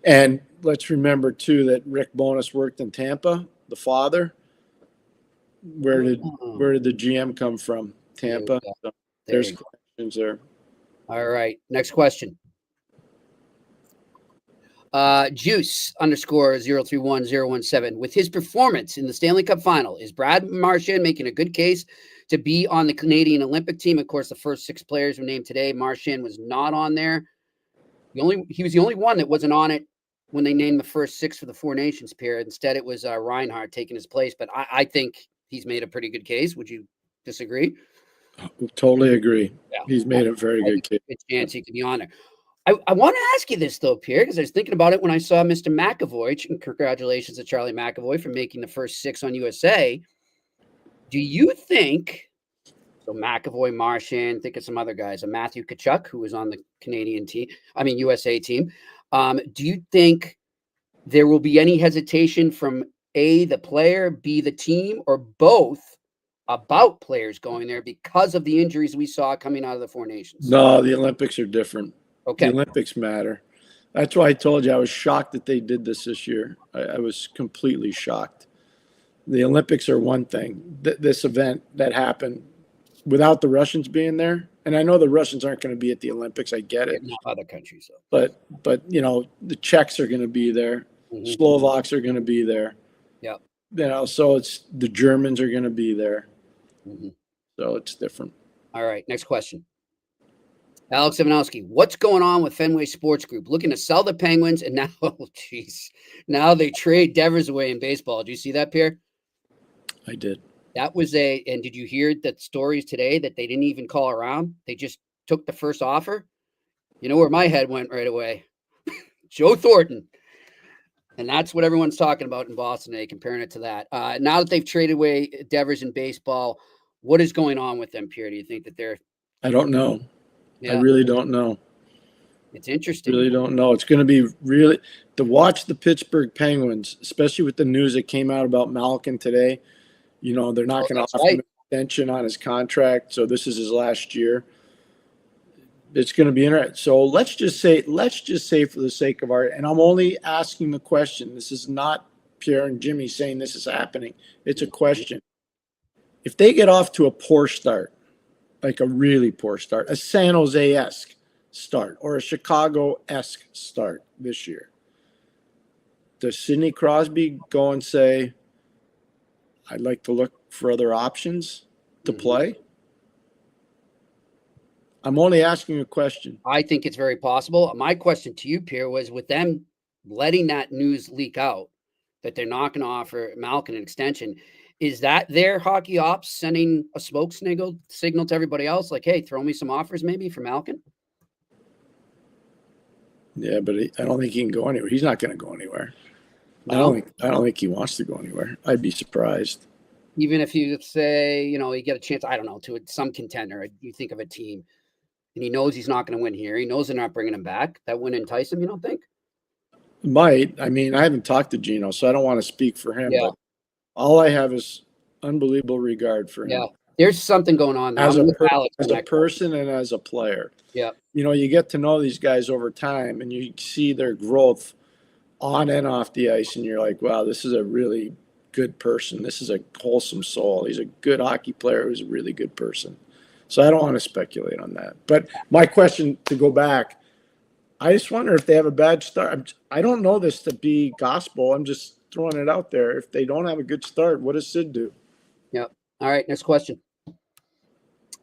And let's remember, too, that Rick Bonus worked in Tampa, the father. Where did the GM come from? Tampa. So there's questions there. All right. Next question. Juice _031017. With his performance in the Stanley Cup final, is Brad Marchand making a good case to be on the Canadian Olympic team? Of course, the first 6 players were named today. Marchand was not on there. He was the only one that wasn't on it when they named the first 6 for the Four Nations, Pierre. Instead, it was Reinhart taking his place. But I think he's made a pretty good case. Would you disagree? Totally agree. Yeah. He's made a very good case. Good chance he could be on there. I want to ask you this, though, Pierre, because I was thinking about it when I saw Mr. McAvoy. And congratulations to Charlie McAvoy for making the first 6 on USA. Do you think, so McAvoy, Marchand, think of some other guys, a Matthew Tkachuk, who was on the USA team. Do you think there will be any hesitation from A, the player, B, the team, or both about players going there because of the injuries we saw coming out of the Four Nations? No, the Olympics are different. Okay. The Olympics matter. That's why I told you I was shocked that they did this year. I was completely shocked. The Olympics are one thing. This event that happened without the Russians being there, and I know the Russians aren't going to be at the Olympics. I get it. Not other countries, though. But the Czechs are going to be there. Mm-hmm. Slovaks are going to be there. Yeah. So it's the Germans are going to be there. Mm-hmm. So it's different. All right. Next question. Alex Ivanowski, what's going on with Fenway Sports Group? Looking to sell the Penguins, and now they trade Devers away in baseball. Did you see that, Pierre? I did. That was and did you hear that stories today that they didn't even call around? They just took the first offer. You know where my head went right away? Joe Thornton. And that's what everyone's talking about in Boston today, comparing it to that. Now that they've traded away Devers in baseball, what is going on with them, Pierre? Do you think that they're... I don't know. Yeah. I really don't know. It's interesting. Really don't know. It's going to be really to watch the Pittsburgh Penguins, especially with the news that came out about Malkin today. You know, they're not going to offer him an extension on his contract, so this is his last year. It's going to be interesting. So let's just say for the sake of our, and I'm only asking the question. This is not Pierre and Jimmy saying this is happening. It's a question. If they get off to a poor start, like a really poor start, a San Jose-esque start or a Chicago-esque start this year, does Sidney Crosby go and say, I'd like to look for other options to play? I'm only asking a question. I think it's very possible. My question to you, Pierre, was with them letting that news leak out that they're not going to offer Malkin an extension, is that their hockey ops sending a smoke signal to everybody else? Like, hey, throw me some offers maybe for Malkin? Yeah, but I don't think he can go anywhere. He's not going to go anywhere. No. I don't think he wants to go anywhere. I'd be surprised. Even if you say, you know, you get a chance, I don't know, to some contender, you think of a team, and he knows he's not going to win here. He knows they're not bringing him back. That wouldn't entice him, you don't think? Might. I mean, I haven't talked to Gino, so I don't want to speak for him. Yeah. But all I have is unbelievable regard for him. Yeah. There's something going on there. As I'm a with Alex on that person and as a player. Yeah. You know, you get to know these guys over time, and you see their growth on and off the ice, and you're like, wow, this is a really good person. This is a wholesome soul. He's a good hockey player who's a really good person. So I don't want to speculate on that. But my question, to go back, I just wonder if they have a bad start. I don't know this to be gospel. I'm just throwing it out there. If they don't have a good start, what does Sid do? Yeah. All right. Next question.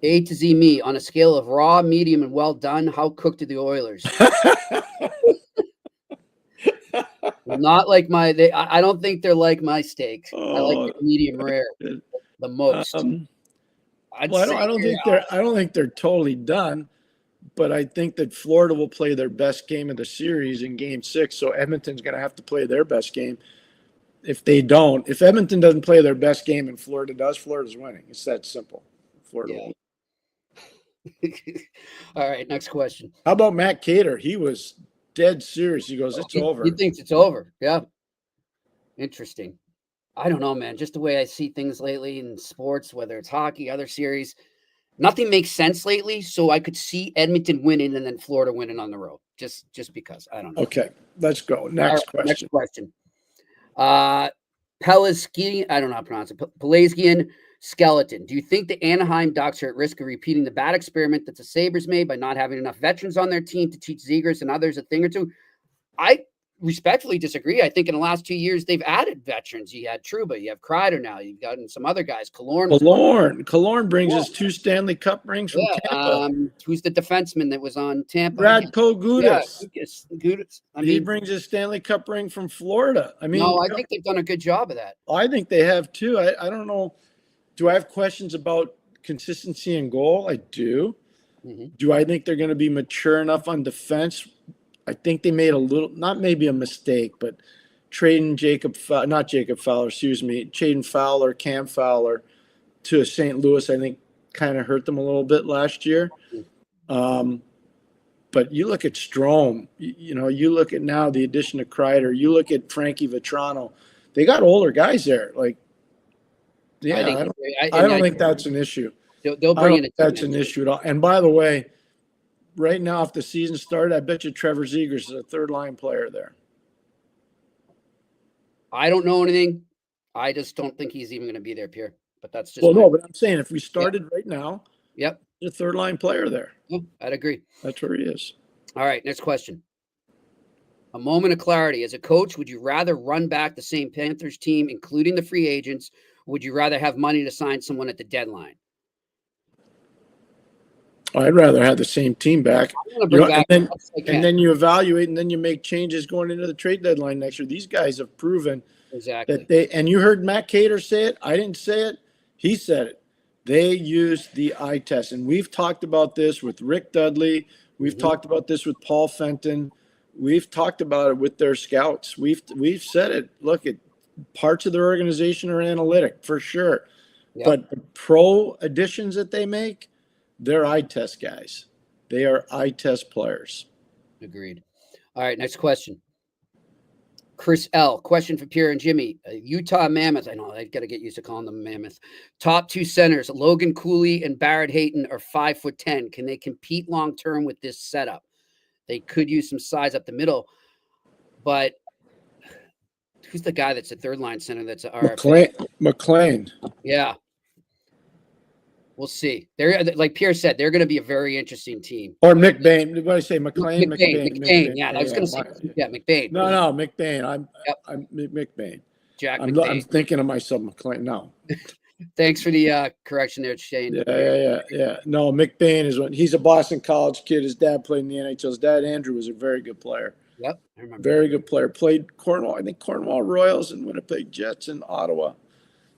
A to Z me, on a scale of raw, medium, and well done, how cooked are the Oilers? Not like I don't think they're like my steaks. I like the medium rare the most. I don't think they're totally done, but I think that Florida will play their best game of the series in Game 6. So Edmonton's going to have to play their best game. If Edmonton doesn't play their best game and Florida does, Florida's winning. It's that simple. Florida. Yeah. All right, next question. How about Matt Keator? He was dead serious. He goes, it's over. He thinks it's over. Yeah. Interesting. I don't know, man. Just the way I see things lately in sports, whether it's hockey, other series, nothing makes sense lately. So I could see Edmonton winning and then Florida winning on the road. Just because. I don't know. Okay, let's go. Next question. Next question. Pelaskian, I don't know how to pronounce it. Pelaskian Skeleton. Do you think the Anaheim Ducks are at risk of repeating the bad experiment that the Sabres made by not having enough veterans on their team to teach Zegras and others a thing or two? I respectfully disagree. I think in the last 2 years, they've added veterans. You had Trouba, you have Kreider now, you've gotten some other guys. Killorn brings us 2 Stanley Cup rings from Tampa. Who's the defenseman that was on Tampa? Radko Gudas. Yeah, Gudas. He brings a Stanley Cup ring from Florida. I mean, no, I think they've done a good job of that. I think they have too. I don't know. Do I have questions about consistency in goal? I do. Mm-hmm. Do I think they're going to be mature enough on defense? I think they made not maybe a mistake, but trading Cam Fowler to St. Louis, I think kind of hurt them a little bit last year. But you look at Strome, you look at now the addition of Kreider, you look at Frankie Vetrano, they got older guys there. Like, yeah, I don't think that's an issue. They'll bring in that's an issue at all. And by the way, right now, if the season started, I bet you Trevor Zegras is a third-line player there. I don't know anything. I just don't think he's even going to be there, Pierre. But that's just but I'm saying if we started right now, yep, there's a third-line player there. Yeah, I'd agree. That's where he is. All right, next question. A moment of clarity. As a coach, would you rather run back the same Panthers team, including the free agents, or would you rather have money to sign someone at the deadline? I'd rather have the same team back. And then you evaluate, and then you make changes going into the trade deadline next year. These guys have proven that and you heard Matt Keator say it. I didn't say it. He said it. They used the eye test. And we've talked about this with Rick Dudley. We've talked about this with Paul Fenton. We've talked about it with their scouts. We've said it. Look, parts of their organization are analytic for sure. Yep. But the pro additions that they make, they're eye test guys. They are eye test players. Agreed. All right, next question. Chris L. Question for Pierre and Jimmy. Utah Mammoth. I know I've got to get used to calling them Mammoth. Top two centers, Logan Cooley and Barrett Hayton, are 5'10". Can they compete long term with this setup? They could use some size up the middle, but who's the guy that's a third line center? That's a RFA? McLean. Yeah. We'll see. They're, like Pierre said, they're going to be a very interesting team. Or McBain. Did I say McLean? McBain. Yeah, I was going to say, McBain. No, McBain. I'm McBain. Jack I'm McBain. thinking of myself, McLean. No. Thanks for the correction there, Shane. Yeah. No, McBain is he's a Boston College kid. His dad played in the NHL. His dad, Andrew, was a very good player. Yep, I remember. Very good player. Played Cornwall, I think Cornwall Royals and Winnipeg Jets in Ottawa.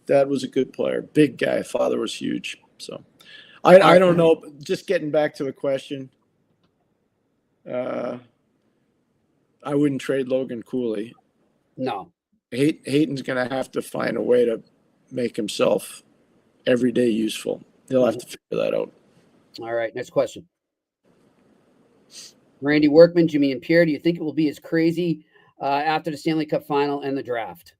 Dad was a good player. Big guy. Father was huge. So I don't know. Just getting back to the question, I wouldn't trade Logan Cooley. No. Hayton's going to have to find a way to make himself every day useful. He'll have to figure that out. All right, next question. Randy Workman, Jimmy and Pierre, do you think it will be as crazy after the Stanley Cup final and the draft?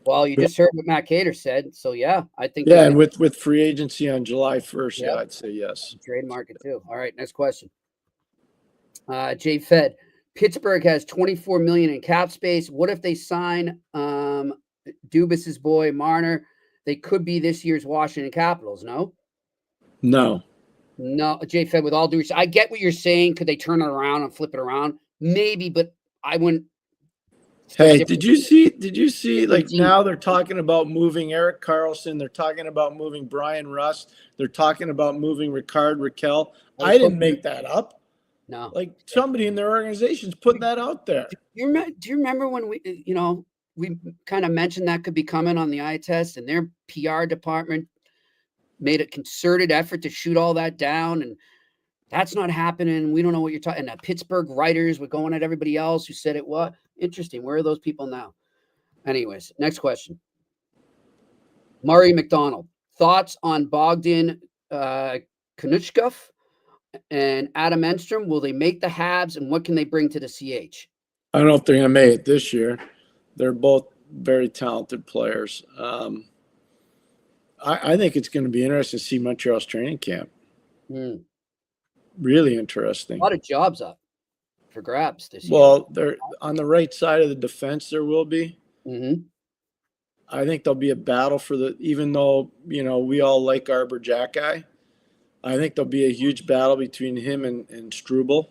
Well, you just heard what Matt Keator said, so yeah, I think. Yeah, and with free agency on July 1st, yeah, I'd say yes. Trade market too. All right, next question. Jay Fed, Pittsburgh has $24 million in cap space. What if they sign Dubas's boy Marner? They could be this year's Washington Capitals. No. Jay Fed, with all due respect, I get what you're saying. Could they turn it around and flip it around? Maybe, but I wouldn't. Hey, did you see like now they're talking about moving Erik Karlsson, they're talking about moving Brian Rust, they're talking about moving Rickard Rakell. I didn't make that up. No. Like somebody in their organization's putting that out there. Do you remember when we kind of mentioned that could be coming on the eye test, and their PR department made a concerted effort to shoot all that down, and that's not happening. We don't know what you're talking. And the Pittsburgh writers were going at everybody else who said it was interesting. Where are those people now? Anyways, next question. Murray McDonald, thoughts on Bogdan Konuchkov and Adam Enstrom? Will they make the Habs, and what can they bring to the CH? I don't know if they're going to make it this year. They're both very talented players. I think it's going to be interesting to see Montreal's training camp. Really interesting. A lot of jobs up for grabs this year. Well, they're on the right side of the defense. There will be. Mm-hmm. I think there'll be a battle for even though, we all like our Jack guy. I think there'll be a huge battle between him and Struble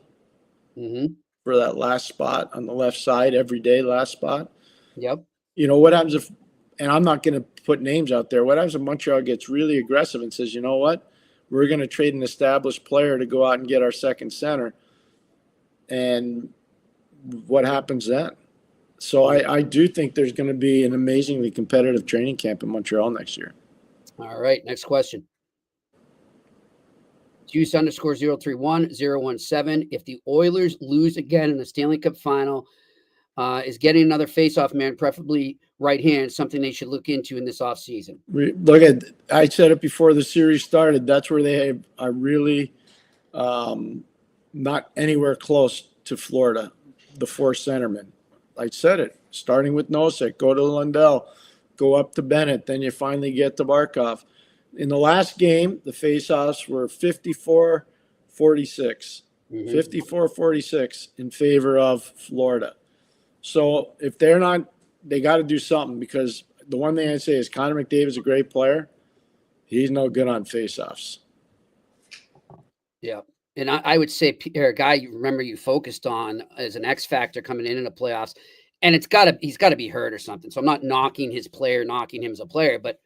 for that last spot on the left side, everyday last spot. Yep. What happens if, and I'm not going to put names out there, what happens if Montreal gets really aggressive and says, you know what? We're going to trade an established player to go out and get our second center. And what happens then? So I do think there's going to be an amazingly competitive training camp in Montreal next year. All right, next question. Juice _031 017. If the Oilers lose again in the Stanley Cup final, is getting another faceoff man, preferably right hand, something they should look into in this offseason? I said it before the series started. That's where they are really not anywhere close to Florida, the four centermen. I said it, starting with Nosek, go to Lundell, go up to Bennett, then you finally get to Barkov. In the last game, the faceoffs were 54-46. 54-46 in favor of Florida. So if they're not, they got to do something, because the one thing I say is Connor McDavid's a great player. He's no good on faceoffs. Yeah. And I would say, Pierre, a guy you focused on as an X factor coming into the playoffs, and he's got to be hurt or something. So I'm not knocking him as a player, but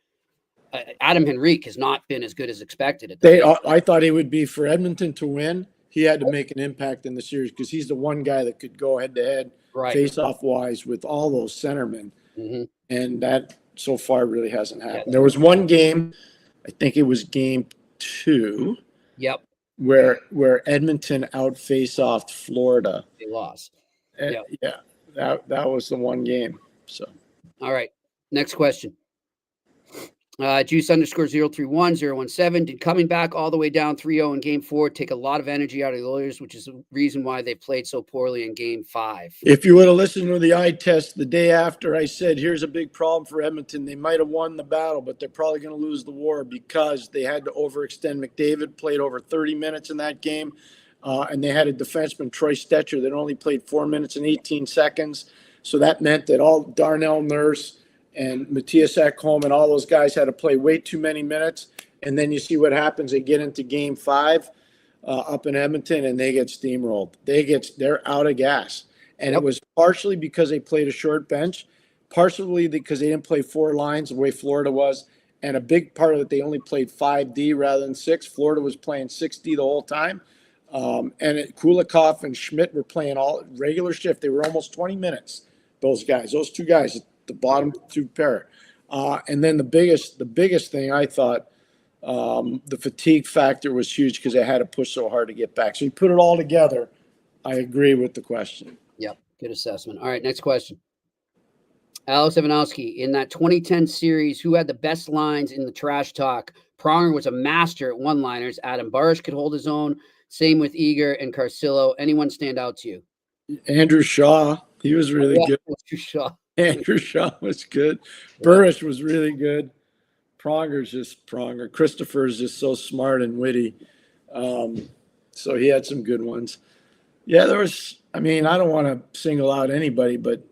Adam Henrique has not been as good as expected. I thought he would be, for Edmonton to win. He had to make an impact in the series because he's the one guy that could go head to head, face-off wise, with all those centermen. Mm-hmm. And that so far really hasn't happened. Yeah. There was one game, I think it was game 2. Yep. Where Edmonton out face-offed Florida. They lost. Yep. Yeah. That was the one game. So. All right. Next question. Juice _031 017. Did coming back all the way down 3-0 in game 4 take a lot of energy out of the Oilers, which is the reason why they played so poorly in game 5? If you would have listened to the eye test the day after, I said, here's a big problem for Edmonton. They might have won the battle, but they're probably going to lose the war because they had to overextend. McDavid played over 30 minutes in that game, and they had a defenseman, Troy Stetcher, that only played 4 minutes and 18 seconds. So that meant that all Darnell Nurse and Matthias Ekholm and all those guys had to play way too many minutes. And then you see what happens. They get into game 5 up in Edmonton, and they get steamrolled. They're out of gas. And It was partially because they played a short bench, partially because they didn't play 4 lines the way Florida was, and a big part of it, they only played 5D rather than 6. Florida was playing 6D the whole time. Kulikov and Schmidt were playing all regular shift. They were almost 20 minutes, those 2 guys, the bottom 2 pair. And then the biggest thing I thought, the fatigue factor was huge because they had to push so hard to get back. So you put it all together, I agree with the question. Yep, good assessment. All right, next question. Alex Ivanowski, in that 2010 series, who had the best lines in the trash talk? Pronger was a master at one-liners. Adam Barish could hold his own. Same with Eager and Carcillo. Anyone stand out to you? Andrew Shaw, he was really good. Andrew Shaw was good. Barish was really good. Pronger's just Pronger. Christopher's just so smart and witty. So he had some good ones. Yeah, there was, I don't want to single out anybody, but,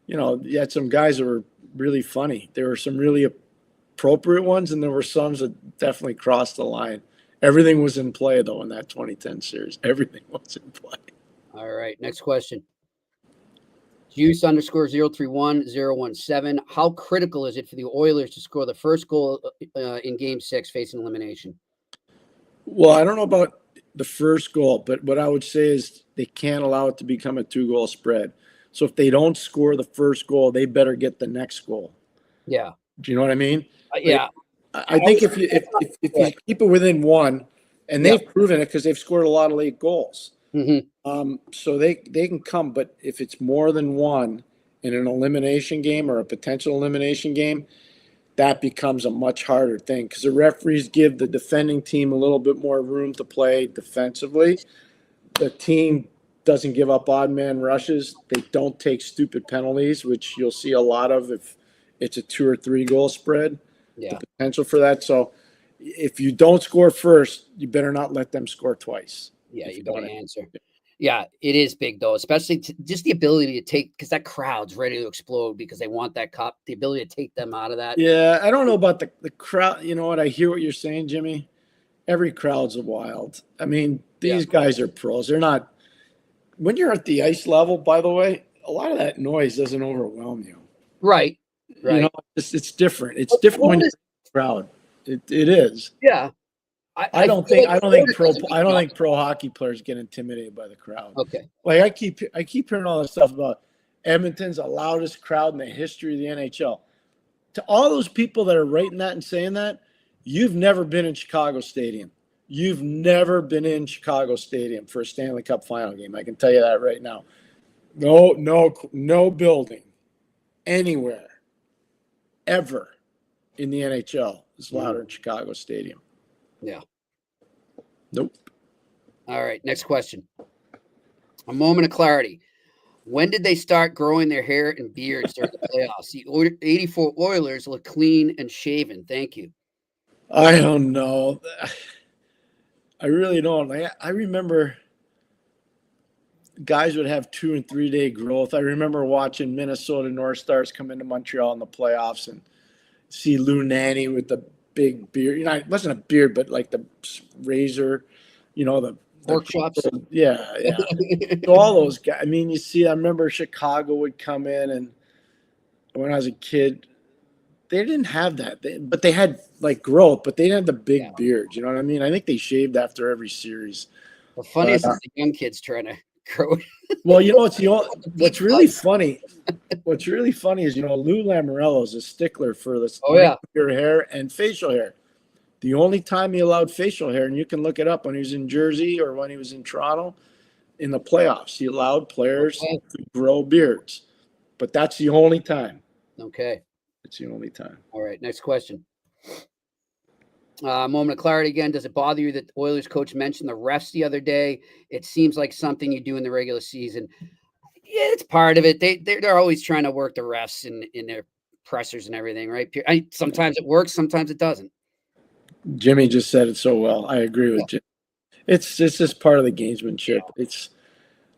you had some guys that were really funny. There were some really appropriate ones, and there were some that definitely crossed the line. Everything was in play, though, in that 2010 series. Everything was in play. All right, next question. Juice _031 017. How critical is it for the Oilers to score the first goal in game 6 facing elimination? Well, I don't know about the first goal, but what I would say is they can't allow it to become a 2-goal spread. So if they don't score the first goal, they better get the next goal. Yeah. Do you know what I mean? Yeah. I think if you keep it within 1, and they've proven it because they've scored a lot of late goals. Mm-hmm. So they can come, but if it's more than 1 in an elimination game or a potential elimination game, that becomes a much harder thing because the referees give the defending team a little bit more room to play defensively. The team doesn't give up odd man rushes. They don't take stupid penalties, which you'll see a lot of if it's a 2 or 3 goal spread. Yeah. The potential for that. So if you don't score first, you better not let them score twice. Yeah, you better answer. Yeah, it is big, though, especially just the ability to take, because that crowd's ready to explode because they want that cup, the ability to take them out of that. Yeah, I don't know about the crowd. You know what? I hear what you're saying, Jimmy. Every crowd's wild. These guys are pros. They're not – when you're at the ice level, by the way, a lot of that noise doesn't overwhelm you. Right. It's different. It's different when you're in the crowd. It is. Yeah. I don't think pro hockey players get intimidated by the crowd. Okay. Like I keep hearing all this stuff about Edmonton's the loudest crowd in the history of the NHL. To all those people that are writing that and saying that, you've never been in Chicago Stadium. You've never been in Chicago Stadium for a Stanley Cup final game. I can tell you that right now. No building anywhere ever in the NHL is louder than Chicago Stadium. Yeah. Nope. All right. Next question. A moment of clarity. When did they start growing their hair and beards during the playoffs? The 84 Oilers look clean and shaven. Thank you. I don't know. I really don't. I remember guys would have 2 and 3 day growth. I remember watching Minnesota North Stars come into Montreal in the playoffs and see Lou Nanny with the big beard. It wasn't a beard, but like the razor, the pork chops. Yeah. So all those guys. I remember Chicago would come in, and when I was a kid, they didn't have that. But they had like growth, but they didn't have the big beards. You know what I mean? I think they shaved after every series. The funniest is the young kids trying to grow. Well, what's really funny. What's really funny is Lou Lamoriello is a stickler for this hair and facial hair. The only time he allowed facial hair, and you can look it up when he was in Jersey or when he was in Toronto, in the playoffs, he allowed players to grow beards. But that's the only time. Okay. It's the only time. All right. Next question. Moment of clarity again. Does it bother you that the Oilers coach mentioned the refs the other day? It seems like something you do in the regular season. Yeah, it's part of it. They're always trying to work the refs in their pressers and everything, right? Sometimes it works, sometimes it doesn't. Jimmy just said it so well. I agree with Jimmy. It's just part of the gamesmanship.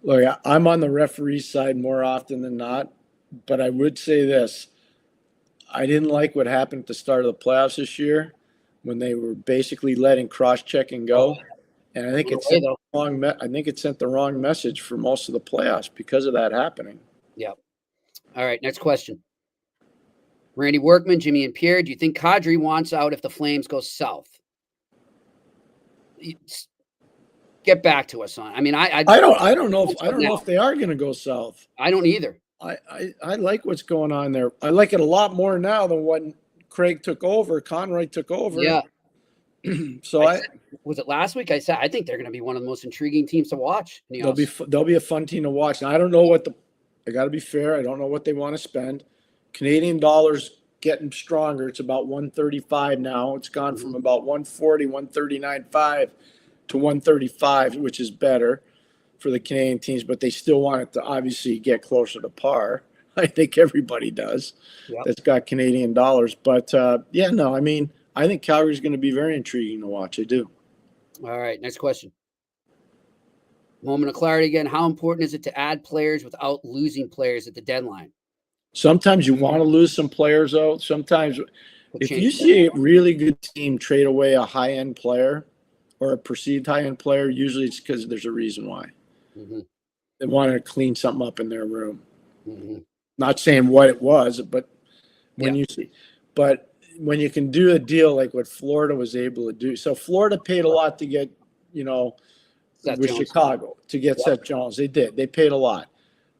Look, I'm on the referee side more often than not, but I would say this. I didn't like what happened at the start of the playoffs this year when they were basically letting cross-checking go. And I think it sent the wrong message for most of the playoffs because of that happening. Yep. All right, next question. Randy Workman, Jimmy and Pierre, do you think Kadri wants out if the Flames go south? Get back to us on. I mean, I don't know if they are going to go south. I don't either. I like what's going on there. I like it a lot more now than when Conroy took over. Yeah. So was it last week? I said I think they're going to be one of the most intriguing teams to watch. They'll be a fun team to watch. And I don't know what I got to be fair. I don't know what they want to spend. Canadian dollars getting stronger. It's about 135 now. It's gone from about 140, 139.5 to 135, which is better for the Canadian teams, but they still want it to obviously get closer to par. I think everybody does. Yep. That's got Canadian dollars. But I think Calgary's going to be very intriguing to watch. I do. All right, next question. Moment of clarity again. How important is it to add players without losing players at the deadline? Sometimes you want to lose some players out. Sometimes if you see a really good team trade away a high-end player or a perceived high-end player, usually it's because there's a reason why. Mm-hmm. They wanted to clean something up in their room. Mm-hmm. Not saying what it was, but when you can do a deal like what Florida was able to do. So Florida paid a lot to get, with Chicago to get Seth Jones. They did. They paid a lot.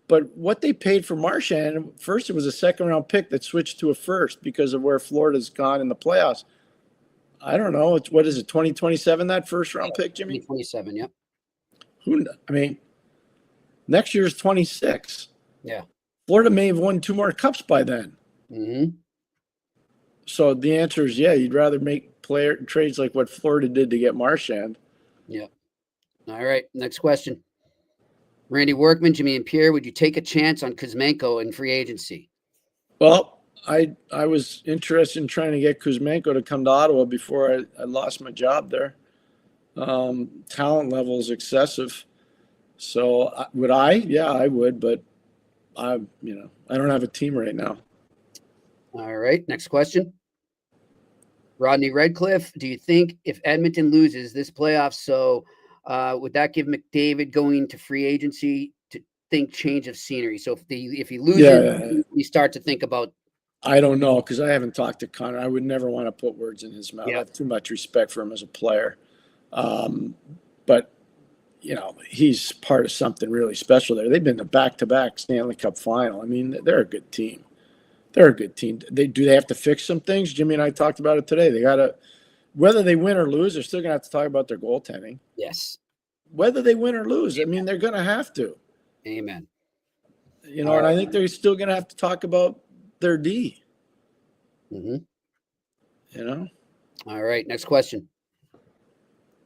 But what they paid for Marchand, first it was a second-round pick that switched to a first because of where Florida's gone in the playoffs. I don't know. What is it, 2027, that first-round pick, Jimmy? 2027, yeah. Next year's 26. Yeah. Florida may have won 2 more cups by then. Mm-hmm. So the answer is, you'd rather make player trades like what Florida did to get Marchand. Yeah. All right, next question. Randy Workman, Jimmy and Pierre, would you take a chance on Kuzmenko in free agency? Well, I was interested in trying to get Kuzmenko to come to Ottawa before I lost my job there. Talent level is excessive. So would I? Yeah, I would, but I don't have a team right now. All right, next question. Rodney Redcliffe, do you think if Edmonton loses this playoff, would that give McDavid going to free agency to think change of scenery? So if he loses, you start to think about. I don't know because I haven't talked to Connor. I would never want to put words in his mouth. I have too much respect for him as a player. But he's part of something really special there. They've been the back-to-back Stanley Cup final. I mean, they're a good team. Do they have to fix some things? Jimmy and I talked about it today. They got to. Whether they win or lose, they're still going to have to talk about their goaltending. Yes. Whether they win or lose, they're going to have to. Amen. And I think they're still going to have to talk about their D. Mm-hmm. All right, next question.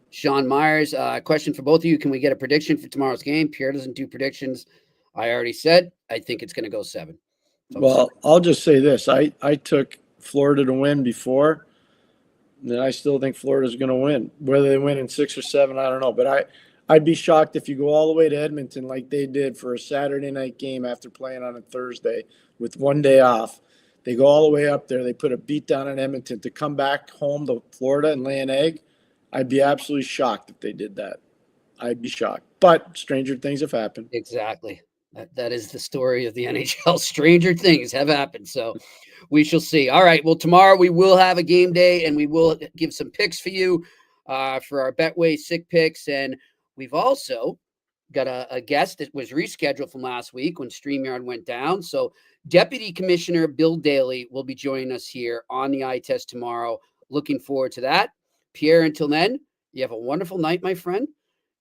Sean Myers, question for both of you. Can we get a prediction for tomorrow's game? Pierre doesn't do predictions. I already said I think it's going to go 7. So I'll just say this. I took Florida to win before. And I still think Florida's going to win. Whether they win in 6 or 7, I don't know. But I'd be shocked if you go all the way to Edmonton like they did for a Saturday night game after playing on a Thursday with 1 day off. They go all the way up there. They put a beat down in Edmonton to come back home to Florida and lay an egg. I'd be absolutely shocked if they did that. I'd be shocked. But stranger things have happened. Exactly. That is the story of the NHL. Stranger things have happened. So we shall see. All right. Well, tomorrow we will have a game day and we will give some picks for you for our Betway Sick Picks. And we've also got a guest that was rescheduled from last week when StreamYard went down. So Deputy Commissioner Bill Daly will be joining us here on the eye test tomorrow. Looking forward to that. Pierre, until then, you have a wonderful night, my friend.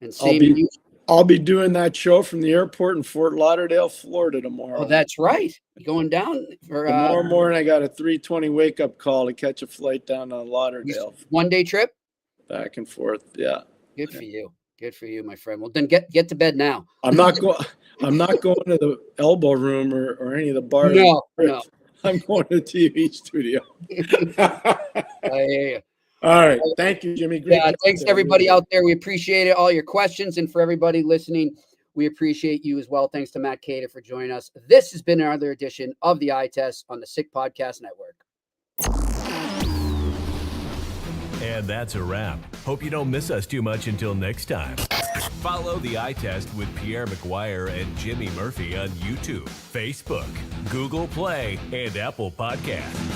And same to you. I'll be doing that show from the airport in Fort Lauderdale, Florida tomorrow. Oh, that's right. You going down for Tomorrow morning, I got a 3:20 wake up call to catch a flight down to Lauderdale. 1-day trip? Back and forth. Yeah. Good for you. Good for you, my friend. Well, then get to bed now. I'm not going to the elbow room or any of the bars. No. I'm going to the TV studio. I hear you. All right. Thank you, Jimmy. Great job thanks there, everybody man. out there. We appreciate it. All your questions, and for everybody listening, we appreciate you as well. Thanks to Matt Keator for joining us. This has been another edition of the Eye Test on the Sick Podcast Network. And that's a wrap. Hope you don't miss us too much until next time. Follow the Eye Test with Pierre McGuire and Jimmy Murphy on YouTube, Facebook, Google Play, and Apple Podcasts.